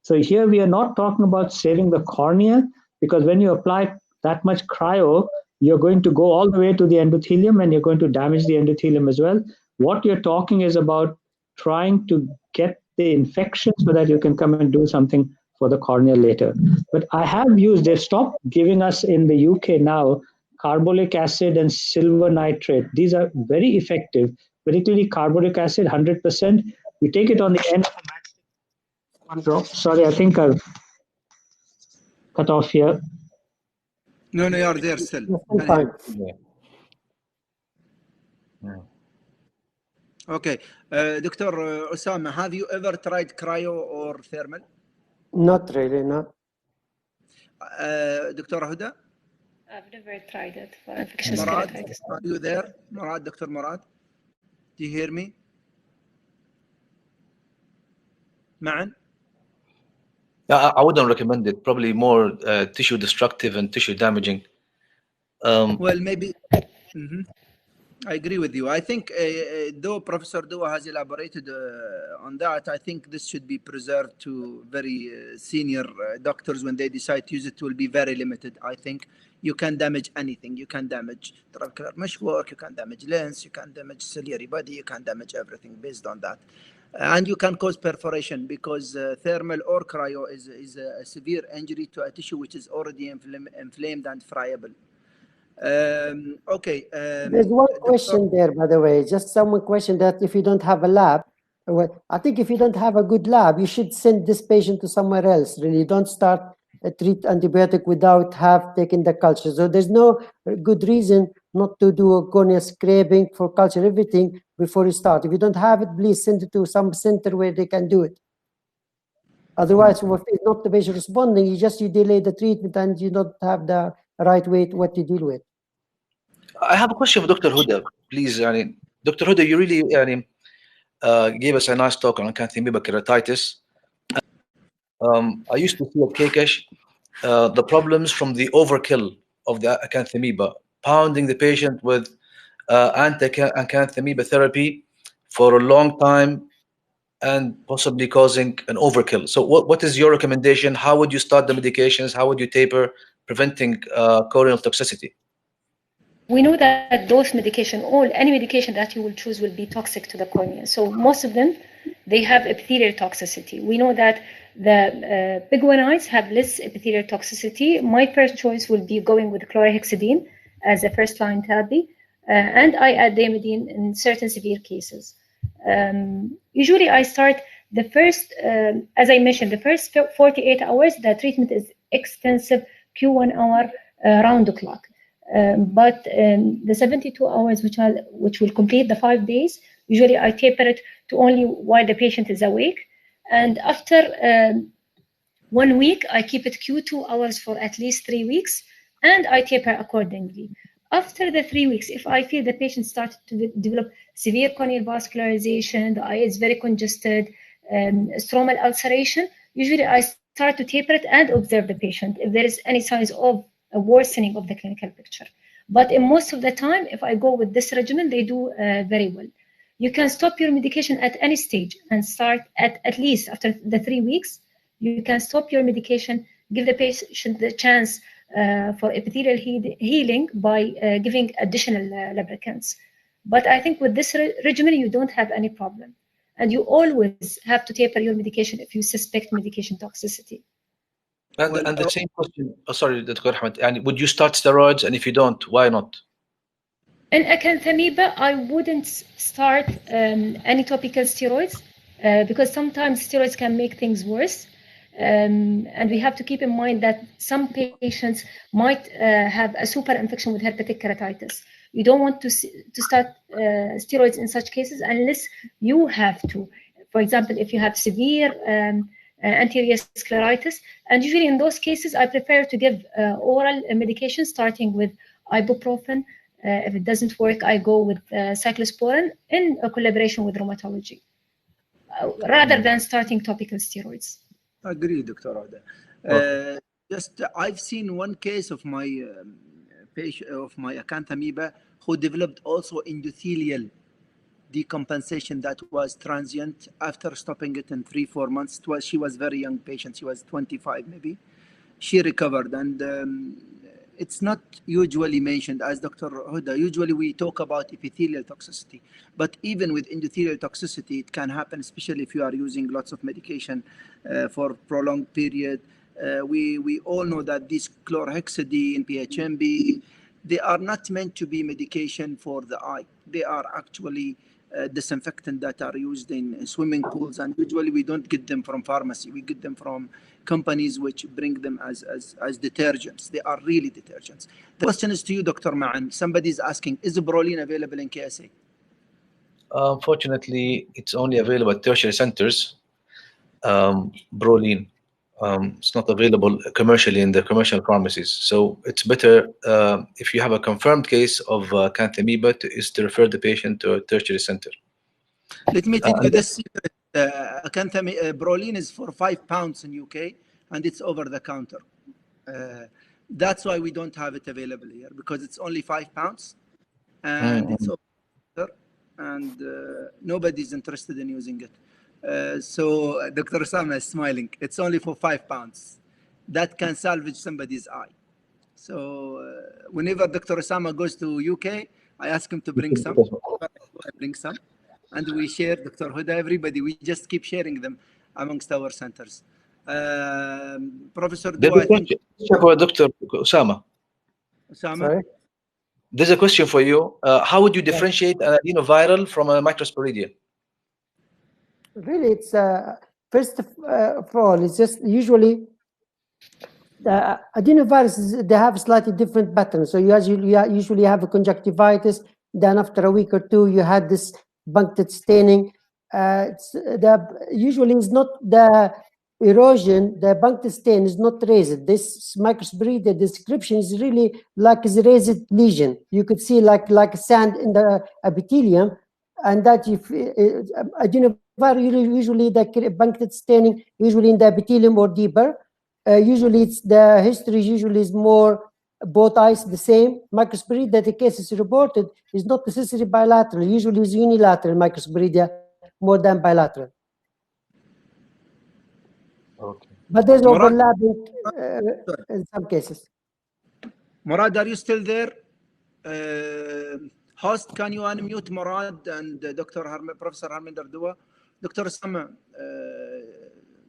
So here we are not talking about saving the cornea, because when you apply that much cryo, you're going to go all the way to the endothelium and you're going to damage the endothelium as well. What you're talking is about trying to get the infection so that you can come and do something for the cornea later. But I have used, they've stopped giving us in the UK now carbolic acid and silver nitrate. These are very effective, particularly carbolic acid, 100%. We take it on the end of a matchstick, one drop. Sorry, I think I've cut off here. No, you're there still. Fine. Yeah. Okay. Dr. Osama, have you ever tried cryo or thermal? Not really, no. Dr. Huda? I've never tried it for infectious Murad, keratitis. are you there? Murad, Dr. Murad? Do you hear me? Ma'an? I wouldn't recommend it. Probably more tissue destructive and tissue damaging. Well, maybe. I agree with you. I think though Professor Dua has elaborated on that, I think this should be preserved to very senior doctors. When they decide to use it, will be very limited. I think you can damage anything. You can damage trabecular meshwork, you can damage lens, you can damage ciliary body, you can damage everything based on that. And you can cause perforation, because thermal or cryo is a severe injury to a tissue which is already inflamed and friable. Okay. There's one question there, by the way. Just someone questioned that if you don't have a lab, well, I think if you don't have a good lab, you should send this patient to somewhere else. Really, don't start a treat antibiotic without have taken the culture. So there's no good reason not to do a cornea scraping for culture, everything before you start. If you don't have it, please send it to some center where they can do it. Otherwise, if it's not the patient responding, you delay the treatment and you don't have the right way to what to deal with. I have a question for Dr. Huda, please. Dr. Huda, you really gave us a nice talk on Acanthamoeba keratitis. I used to see at KKESH the problems from the overkill of the Acanthamoeba, pounding the patient with anti-Acanthamoeba therapy for a long time and possibly causing an overkill. So what is your recommendation? How would you start the medications? How would you taper, preventing corneal toxicity? We know that those medication, any medication that you will choose will be toxic to the cornea. So most of them they have epithelial toxicity. We know that the biguanides have less epithelial toxicity. My first choice will be going with chlorhexidine as a first-line therapy, and I add damidine in certain severe cases. Usually I start the first, as I mentioned, the first 48 hours, the treatment is extensive Q1 hour round the clock. But the 72 hours, which will complete the 5 days, usually I taper it to only while the patient is awake. And after 1 week, I keep it Q2 hours for at least 3 weeks, and I taper accordingly. After the 3 weeks, if I feel the patient started to develop severe corneal vascularization, the eye is very congested, stromal ulceration, usually I start to taper it and observe the patient if there is any signs of a worsening of the clinical picture. But in most of the time, if I go with this regimen, they do very well. You can stop your medication at any stage and start at least after the 3 weeks. You can stop your medication, give the patient the chance for epithelial healing by giving additional lubricants. But I think with this regimen, you don't have any problem. And you always have to taper your medication if you suspect medication toxicity. And the same question, sorry, Dr. Ahmed, and would you start steroids? And if you don't, why not? In acanthamoeba, I wouldn't start any topical steroids because sometimes steroids can make things worse. And we have to keep in mind that some patients might have a super infection with herpetic keratitis. You don't want to start steroids in such cases unless you have to. For example, if you have severe anterior scleritis, and usually in those cases, I prefer to give oral medication starting with ibuprofen. If it doesn't work, I go with cyclosporin in a collaboration with rheumatology, rather than starting topical steroids. Agree, Dr. Oda. Just I've seen one case of my patient of my acanthamoeba who developed also endothelial decompensation that was transient after stopping it in 3-4 months. She was very young patient. She was 25 maybe. She recovered, and it's not usually mentioned as Dr. Huda. Usually we talk about epithelial toxicity, but even with endothelial toxicity, it can happen, especially if you are using lots of medication for prolonged period. We all know that these chlorhexidine, PHMB, they are not meant to be medication for the eye. They are actually disinfectant that are used in swimming pools, and usually we don't get them from pharmacy. We get them from companies which bring them as detergents. They are really detergents. The question is to you, Dr. Ma'an. Somebody is asking, is Brolin available in KSA? Unfortunately, it's only available at tertiary centers. Brolin. It's not available commercially in the commercial pharmacies. So it's better if you have a confirmed case of acanthamoeba is to refer the patient to a tertiary center. Let me tell you this secret. Brolin is for £5 in UK, and it's over the counter. That's why we don't have it available here, because it's only £5, and it's over the counter, and nobody's interested in using it. So Dr. Osama is smiling. It's only for £5. That can salvage somebody's eye. So whenever Dr. Osama goes to UK, I ask him to bring some. I bring some, and we share. Dr. Huda, everybody, we just keep sharing them amongst our centers. Professor Dua, I think for Dr. Osama. Sorry? There's a question for you. How would you differentiate an adenoviral from a microsporidia? Really, it's first of all, it's just usually the adenoviruses, they have slightly different patterns. So you usually have a conjunctivitis. Then after a week or two, you had this punctate staining. Usually it's not the erosion, the punctate stain is not raised. This microsporidia description is really like a raised lesion. You could see like sand in the epithelium, and that if adenoviral, usually the punctate staining, usually in the epithelium or deeper. Usually it's the history usually is more both eyes the same. Microsporidia that the case is reported is not necessarily bilateral. Usually it's unilateral microsporidia more than bilateral. Okay. But there's overlapping in some cases. Murad, are you still there? Host, can you unmute Murad and Professor Harminder Dua Dr. Sama,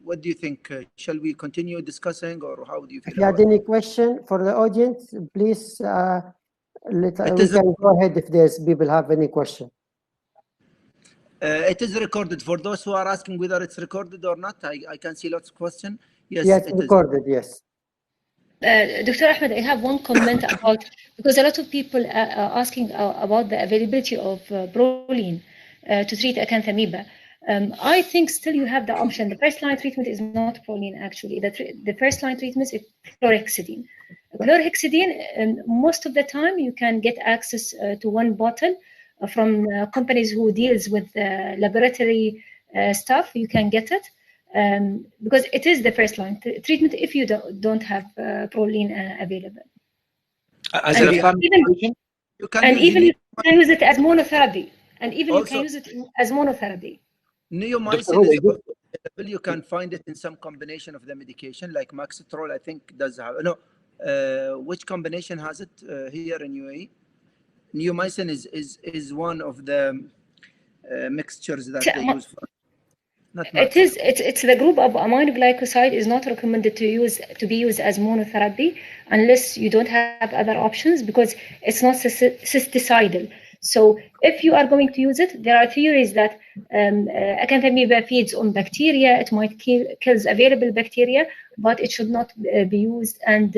what do you think? Shall we continue discussing, or how do you feel? If you had any question for the audience, please we can go ahead if there's people have any question. It is recorded. For those who are asking whether it's recorded or not, I can see lots of questions. Yes, yes, it recorded, yes. Dr. Ahmed, I have one comment about, because a lot of people are asking about the availability of proline to treat acanthamoeba. I think still you have the option. The first line treatment is not proline, actually. The first line treatment is chlorhexidine. Chlorhexidine, most of the time you can get access to one bottle from companies who deals with laboratory stuff. You can get it. Because it is the first line treatment if you don't have proline available. As and a even you can use it as monotherapy. And even also, you can use it as monotherapy. Neomycin is available. You can find it in some combination of the medication, like Maxitrol, I think does have. No, which combination has it here in UAE? Neomycin is one of the mixtures that they use for. It's the group of aminoglycoside is not recommended to be used as monotherapy unless you don't have other options, because it's not cysticidal. So if you are going to use it, there are theories that acanthamoeba feeds on bacteria. It might kills available bacteria, but it should not be used, and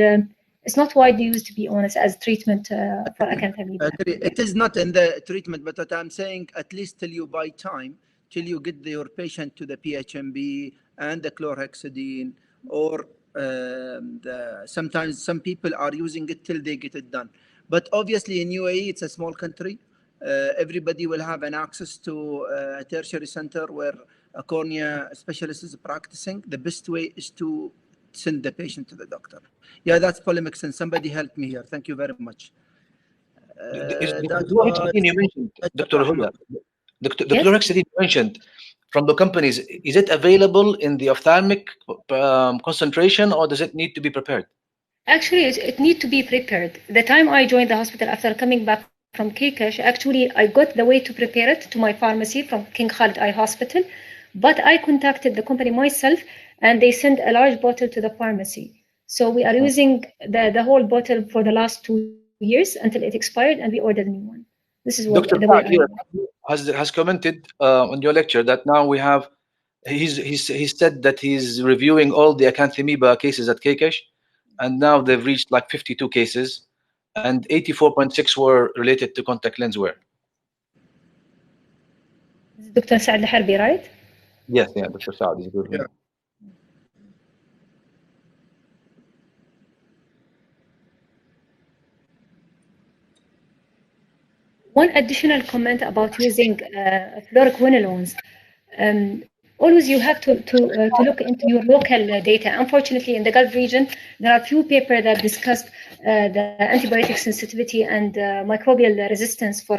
it's not widely used, to be honest, as treatment for acanthamoeba. It is not in the treatment, but what I'm saying, at least till you buy time, till you get your patient to the PHMB and the chlorhexidine, or sometimes some people are using it till they get it done. But obviously in UAE, it's a small country. Everybody will have an access to a tertiary center where a cornea specialist is practicing. The best way is to send the patient to the doctor. Yeah, that's polemics, and somebody helped me here. Thank you very much. Dr. Huda, the chlorhexidine you mentioned from the companies, is it available in the ophthalmic concentration, or does it need to be prepared? Actually, it needs to be prepared. The time I joined the hospital after coming back from Kekesh, actually, I got the way to prepare it to my pharmacy from King Khalid Eye Hospital, but I contacted the company myself, and they sent a large bottle to the pharmacy. So we are using the whole bottle for the last 2 years until it expired, and we ordered a new one. This is what Dr. the way has commented on your lecture that now we have. He said that he's reviewing all the acanthamoeba cases at Kekesh, and now they've reached like 52 cases, and 84.6 were related to contact lens wear. Dr. Saad Al-Harbi, right? Yes, yeah, Dr. Saad is good. Yeah. One additional comment about using fluoroquinolones. Always you have to look into your local data. Unfortunately, in the Gulf region, there are few papers that discussed the antibiotic sensitivity and microbial resistance for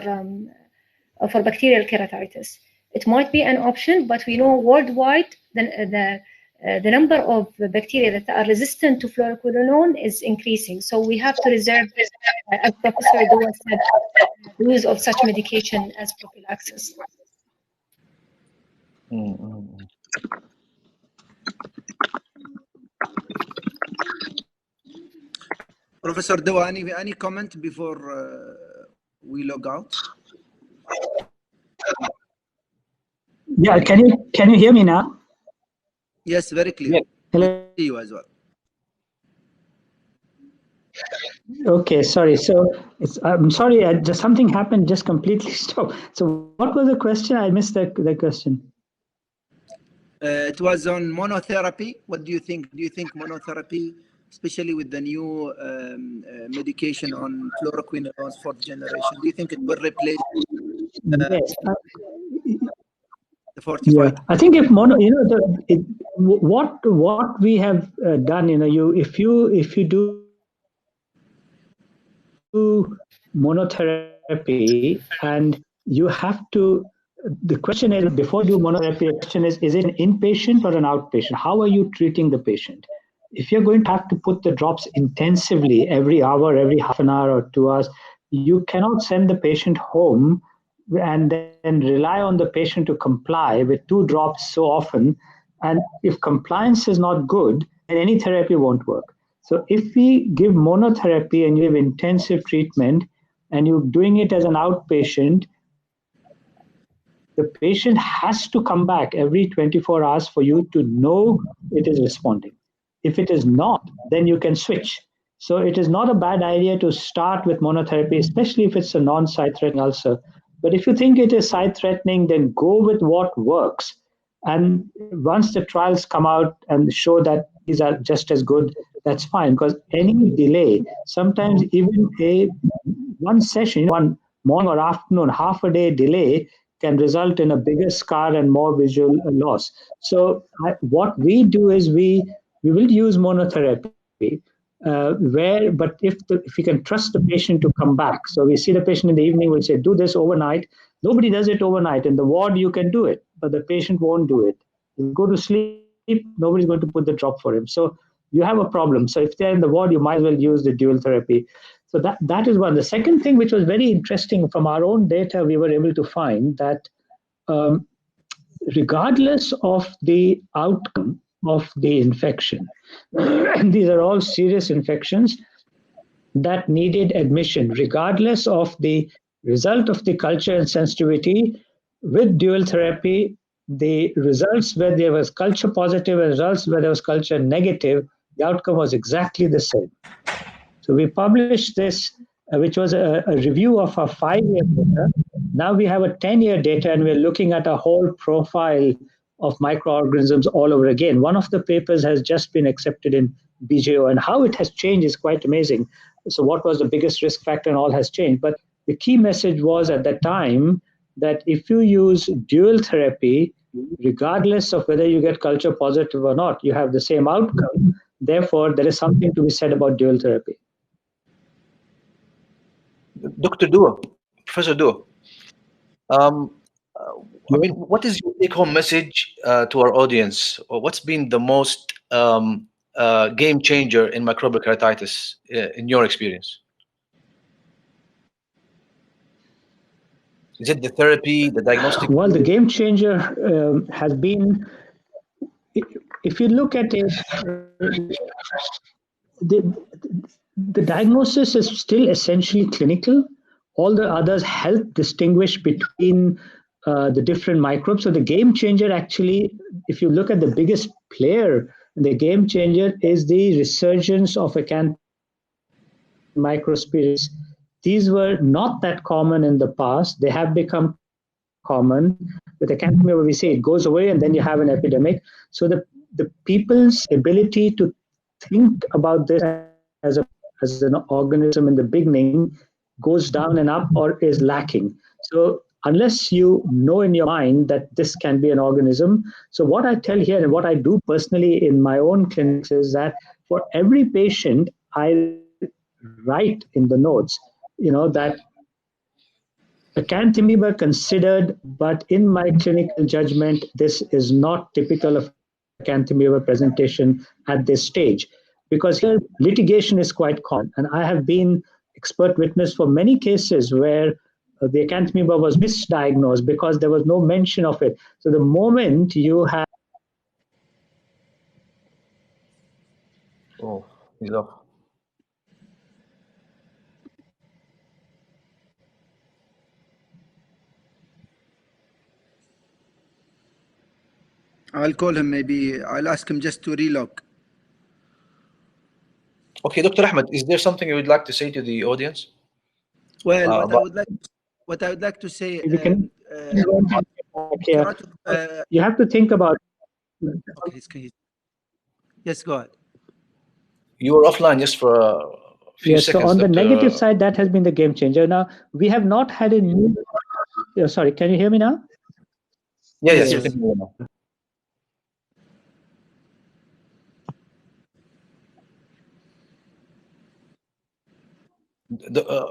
bacterial keratitis. It might be an option, but we know worldwide the number of bacteria that are resistant to fluoroquinolone is increasing. So we have to reserve, as Professor Dua said, the use of such medication as prophylaxis. Professor Dua, any comment before we log out? Yeah, can you hear me now? Yes, very clear. Hello. See you as well. Okay, sorry. So I'm sorry, just something happened, just completely stopped. So what was the question? I missed the question. It was on monotherapy. What do you think? Do you think monotherapy, especially with the new medication on fluoroquinolones 4th generation, do you think it will replace yes. the 45? Yeah, I think if what we have done, if you do monotherapy, and you have to, the question is, before you do monotherapy, the question is it an inpatient or an outpatient? How are you treating the patient? If you're going to have to put the drops intensively every hour, every half an hour or 2 hours, you cannot send the patient home and then rely on the patient to comply with 2 drops so often. And if compliance is not good, then any therapy won't work. So if we give monotherapy and you give intensive treatment and you're doing it as an outpatient, the patient has to come back every 24 hours for you to know it is responding. If it is not, then you can switch. So it is not a bad idea to start with monotherapy, especially if it's a non-site-threatening ulcer. But if you think it is site-threatening, then go with what works. And once the trials come out and show that these are just as good, that's fine. Because any delay, sometimes even one session, one morning or afternoon, half a day delay can result in a bigger scar and more visual loss. So what we do is we will use monotherapy. But if we can trust the patient to come back, so we see the patient in the evening, we'll say, do this overnight. Nobody does it overnight. In the ward, you can do it, but the patient won't do it. You go to sleep, nobody's going to put the drop for him. So you have a problem. So if they're in the ward, you might as well use the dual therapy. So that is one. The second thing, which was very interesting from our own data, we were able to find that regardless of the outcome of the infection, these are all serious infections that needed admission, regardless of the result of the culture and sensitivity. With dual therapy, the results where there was culture positive and results where there was culture negative, the outcome was exactly the same. So we published this, which was a review of our 5-year data. Now we have a 10-year data, and we're looking at a whole profile of microorganisms all over again. One of the papers has just been accepted in BJO, and how it has changed is quite amazing. So what was the biggest risk factor and all has changed. But the key message was at that time that if you use dual therapy, regardless of whether you get culture positive or not, you have the same outcome. Therefore, there is something to be said about dual therapy. Dr. Dua, Professor Dua, I mean, what is your take-home message to our audience? Or what's been the most game changer in microbial keratitis in your experience? Is it the therapy, the diagnostic? Well, the game changer has been, if you look at it, the diagnosis is still essentially clinical. All the others help distinguish between the different microbes. So the game changer actually, if you look at the biggest player, the game changer is the resurgence of Acanthamoeba microspirits. These were not that common in the past. They have become common. With Acanthamoeba, we say it goes away and then you have an epidemic. So the people's ability to think about this as an organism in the beginning goes down and up or is lacking. So unless you know in your mind that this can be an organism, so what I tell here and what I do personally in my own clinics is that for every patient, I write in the notes, that Acanthamoeba considered, but in my clinical judgment, this is not typical of Acanthamoeba presentation at this stage, because here litigation is quite common, and I have been expert witness for many cases where the Acanthamoeba was misdiagnosed because there was no mention of it. So the moment you have... Oh, he's off. I'll call him. Maybe I'll ask him just to relog. Okay, Dr. Ahmed, is there something you would like to say to the audience? Well, what I would like to say. You have to think about. Okay, yes, go ahead. You were offline just for a few seconds. So on the negative side, that has been the game changer. Now we have not had a new. Sorry, can you hear me now? Yes. You can hear me now.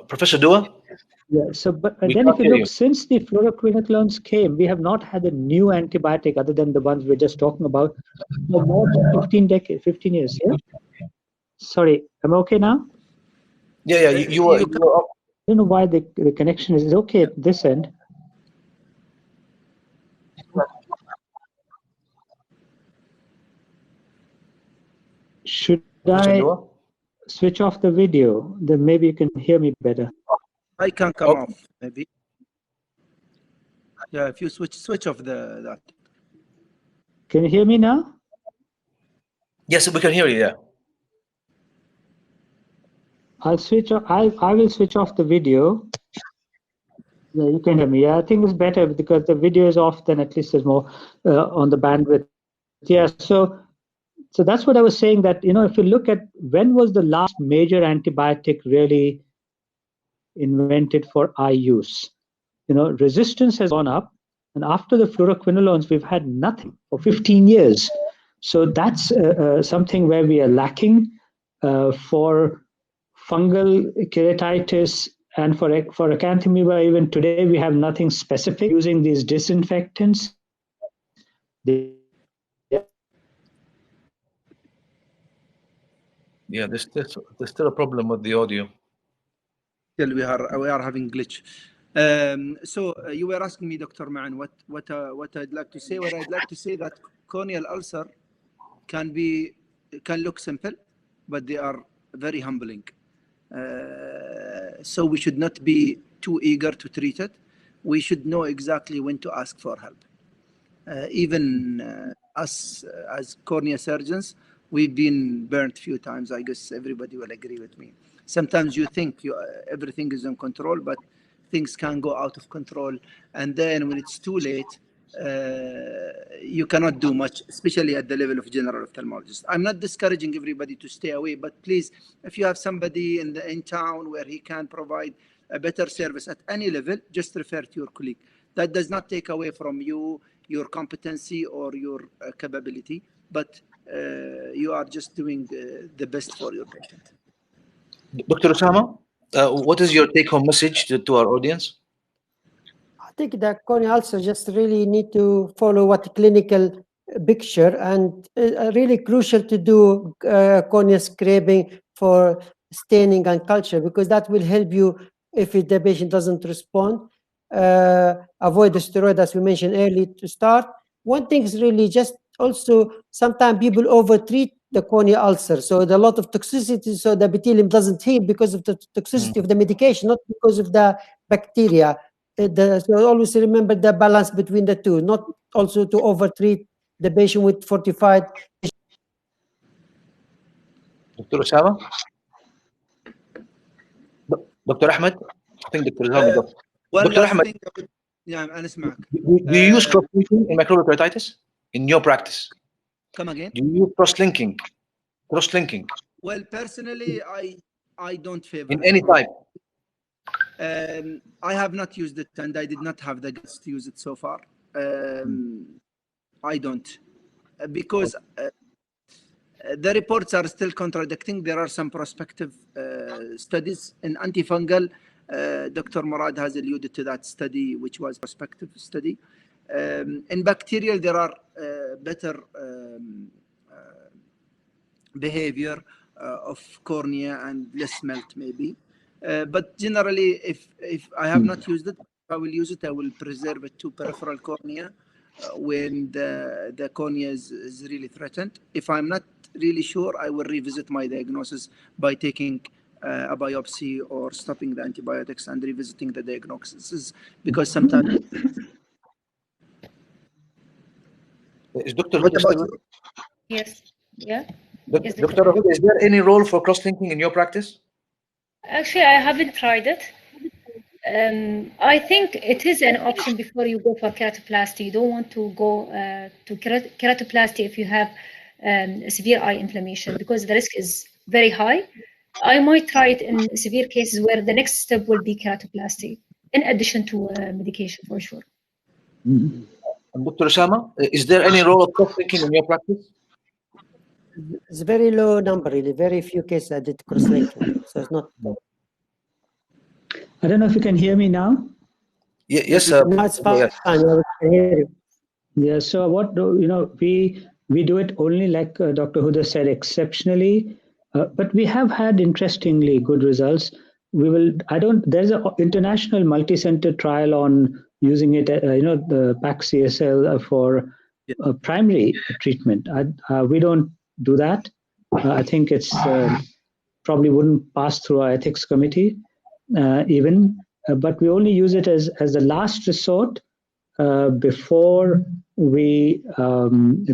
Professor Dua? Yeah, so but then if you look, since the fluoroquinolones came, we have not had a new antibiotic other than the ones we're just talking about for more than 15 years. Yeah? Sorry, am I okay now? Yeah, you were I don't know why the connection is okay at this end. Should I switch off the video? Then maybe you can hear me better. I can come off, maybe. Yeah, if you switch off that. Can you hear me now? Yes, we can hear you. Yeah. I'll switch off. I will switch off the video. Yeah, you can hear me. Yeah, I think it's better because the video is off. Then at least there's more on the bandwidth. Yeah. So that's what I was saying. That if you look at when was the last major antibiotic really invented for eye use, resistance has gone up, and after the fluoroquinolones, we've had nothing for 15 years. So that's something where we are lacking for fungal keratitis, and for acanthamoeba. Even today, we have nothing specific using these disinfectants. Yeah, there's still a problem with the audio. Still, we are having glitch. So you were asking me, Dr. Ma'an, what I'd like to say. What I'd like to say that corneal ulcer can look simple, but they are very humbling. So we should not be too eager to treat it. We should know exactly when to ask for help. Even us as cornea surgeons, we've been burnt a few times. I guess everybody will agree with me. Sometimes you think everything is in control, but things can go out of control. And then when it's too late, you cannot do much, especially at the level of general ophthalmologist. I'm not discouraging everybody to stay away, but please, if you have somebody in town where he can provide a better service at any level, just refer to your colleague. That does not take away from you your competency or your capability, but you are just doing the best for your patient. Dr. Osama, what is your take-home message to our audience? I think the corneal ulcer just really need to follow what clinical picture, and really crucial to do cornea scraping for staining and culture, because that will help you if the patient doesn't respond. Avoid the steroid, as we mentioned earlier, to start. One thing is really just also sometimes people overtreat the cornea ulcer, so there's a lot of toxicity, so the epithelium doesn't heal because of the toxicity of the medication, not because of the bacteria. So always remember the balance between the two, not also to overtreat the patient with fortified. Dr. Osama? Dr. Ahmed? I think Dr. Osama. Dr. Ahmed, yeah, أنا أسمعك. Do you use cross-linking in microbial keratitis in your practice? Come again? Do you use cross-linking? Cross-linking? Well, personally, I don't favor in any type. I have not used it, and I did not have the guts to use it so far. I don't, because the reports are still contradicting. There are some prospective studies in antifungal. Dr. Murad has alluded to that study, which was a prospective study. In bacterial, there are better behavior of cornea and less melt, maybe. But generally, if I have not used it, if I will use it, I will preserve it to peripheral cornea when the cornea is really threatened. If I'm not really sure, I will revisit my diagnosis by taking a biopsy or stopping the antibiotics and revisiting the diagnosis, because sometimes. Is Dr. What about you? Yes. Yeah. Dr. Rahud, is there any role for cross-linking in your practice? Actually, I haven't tried it. I think it is an option before you go for keratoplasty. You don't want to go to keratoplasty if you have severe eye inflammation, because the risk is very high. I might try it in severe cases where the next step will be keratoplasty, in addition to medication, for sure. And Dr. Osama, is there any role of cross-linking in your practice? It's a very low number, really. Very few cases I did cross-linking, so it's not. I don't know if you can hear me now. Yes, sir. No, it's fine. Yes. I can hear you. Yeah. So what we do it only, like Dr. Huda said, exceptionally, but we have had interestingly good results. There's an international multi-center trial on using it, the PAC-CSL for primary treatment. We don't do that. I think it's probably wouldn't pass through our ethics committee even, but we only use it as the last resort before we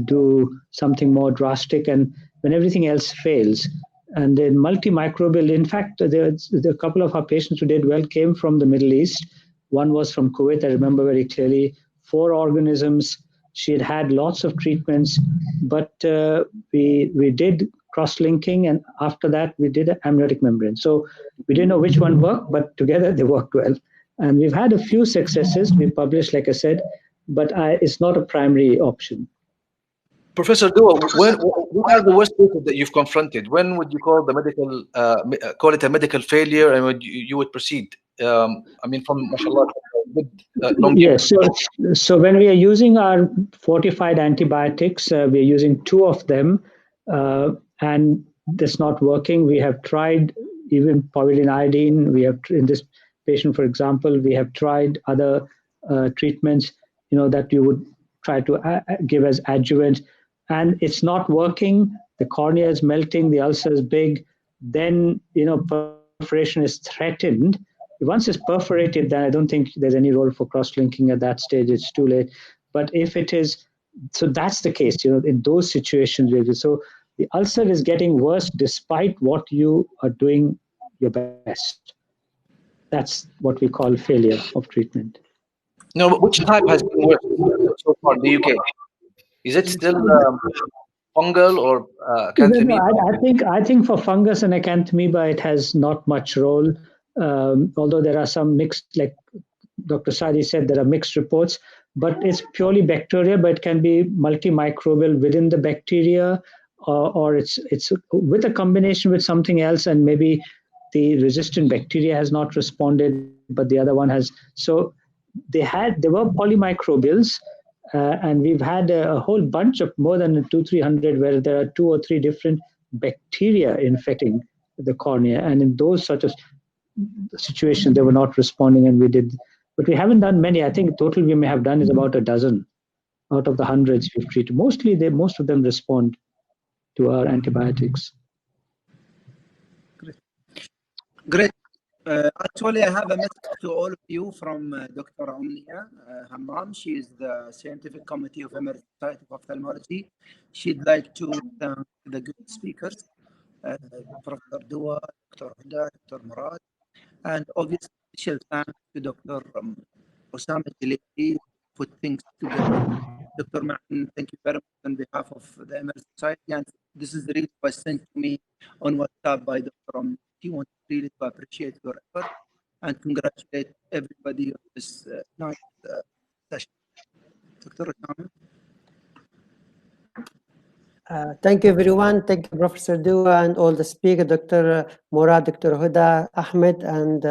do something more drastic and when everything else fails. And then multimicrobial, in fact, a couple of our patients who did well came from the Middle East. One was from Kuwait, I remember very clearly, 4 organisms. She had had lots of treatments, but we did cross-linking, and after that we did an amniotic membrane. So we didn't know which one worked, but together they worked well. And we've had a few successes. We published, like I said, but it's not a primary option. Professor Dua, what are the worst cases that you've confronted? When would you call the medical call it a medical failure, and would you would proceed? I mean, from mashallah, good long. Yes. So when we are using our fortified antibiotics, we are using 2 of them, and that's not working. We have tried even povidone iodine. We have, in this patient, for example, we have tried other treatments, that you would try to give as adjuvant, and it's not working. The cornea is melting, the ulcer is big, then, perforation is threatened. Once it's perforated, then I don't think there's any role for cross-linking at that stage. It's too late. But if it is, so that's the case, in those situations. So the ulcer is getting worse despite what you are doing your best. That's what we call failure of treatment. No, but which type has been worse so far in the UK? Is it still fungal or acanthamoeba? I think for fungus and acanthamoeba, it has not much role. Although there are some mixed, like Dr. Sadi said, there are mixed reports, but it's purely bacteria, but it can be multimicrobial within the bacteria, or it's with a combination with something else, and maybe the resistant bacteria has not responded, but the other one has. So there were polymicrobials, and we've had a whole bunch of more than 200-300 where there are 2 or 3 different bacteria infecting the cornea, and in those sort of situations they were not responding, and we did, but we haven't done many. I think total we may have done is about a dozen out of the hundreds we've treated. Most of them respond to our antibiotics. Great. Actually, I have a message to all of you from Dr. Omnia Hammam. She is the Scientific Committee of American Society of Ophthalmology. She'd like to thank the good speakers, Professor Dua, Dr. Huda, Dr. Murad, and obviously special thanks to Dr. Osama Jalili for put things together. Dr. Ma'an, thank you very much on behalf of the American Society. And this is really was sent to me on WhatsApp by Dr. He wants really to appreciate your effort and congratulate everybody on this nice session. Dr. Osama. Thank you, everyone. Thank you, Professor Dua and all the speakers, Dr. Murad, Dr. Huda, Ahmed, and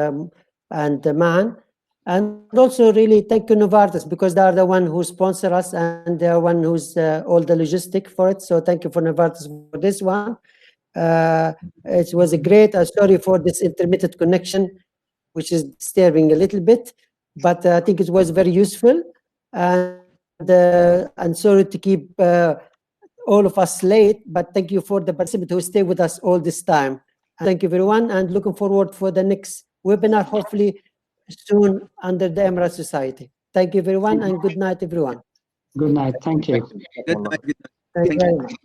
Ma'an. And also, really, thank you, Novartis, because they are the one who sponsor us and they are one who's all the logistic for it. So thank you for Novartis for this one. It was a great. Sorry for this intermittent connection, which is disturbing a little bit, but I think it was very useful. And sorry to keep all of us late, but thank you for the participants who stay with us all this time. And thank you, everyone, and looking forward for the next webinar, hopefully soon under the Emerald Society. Thank you, everyone, and good night, everyone. Good night. Thank you. Good night. Thank you very much.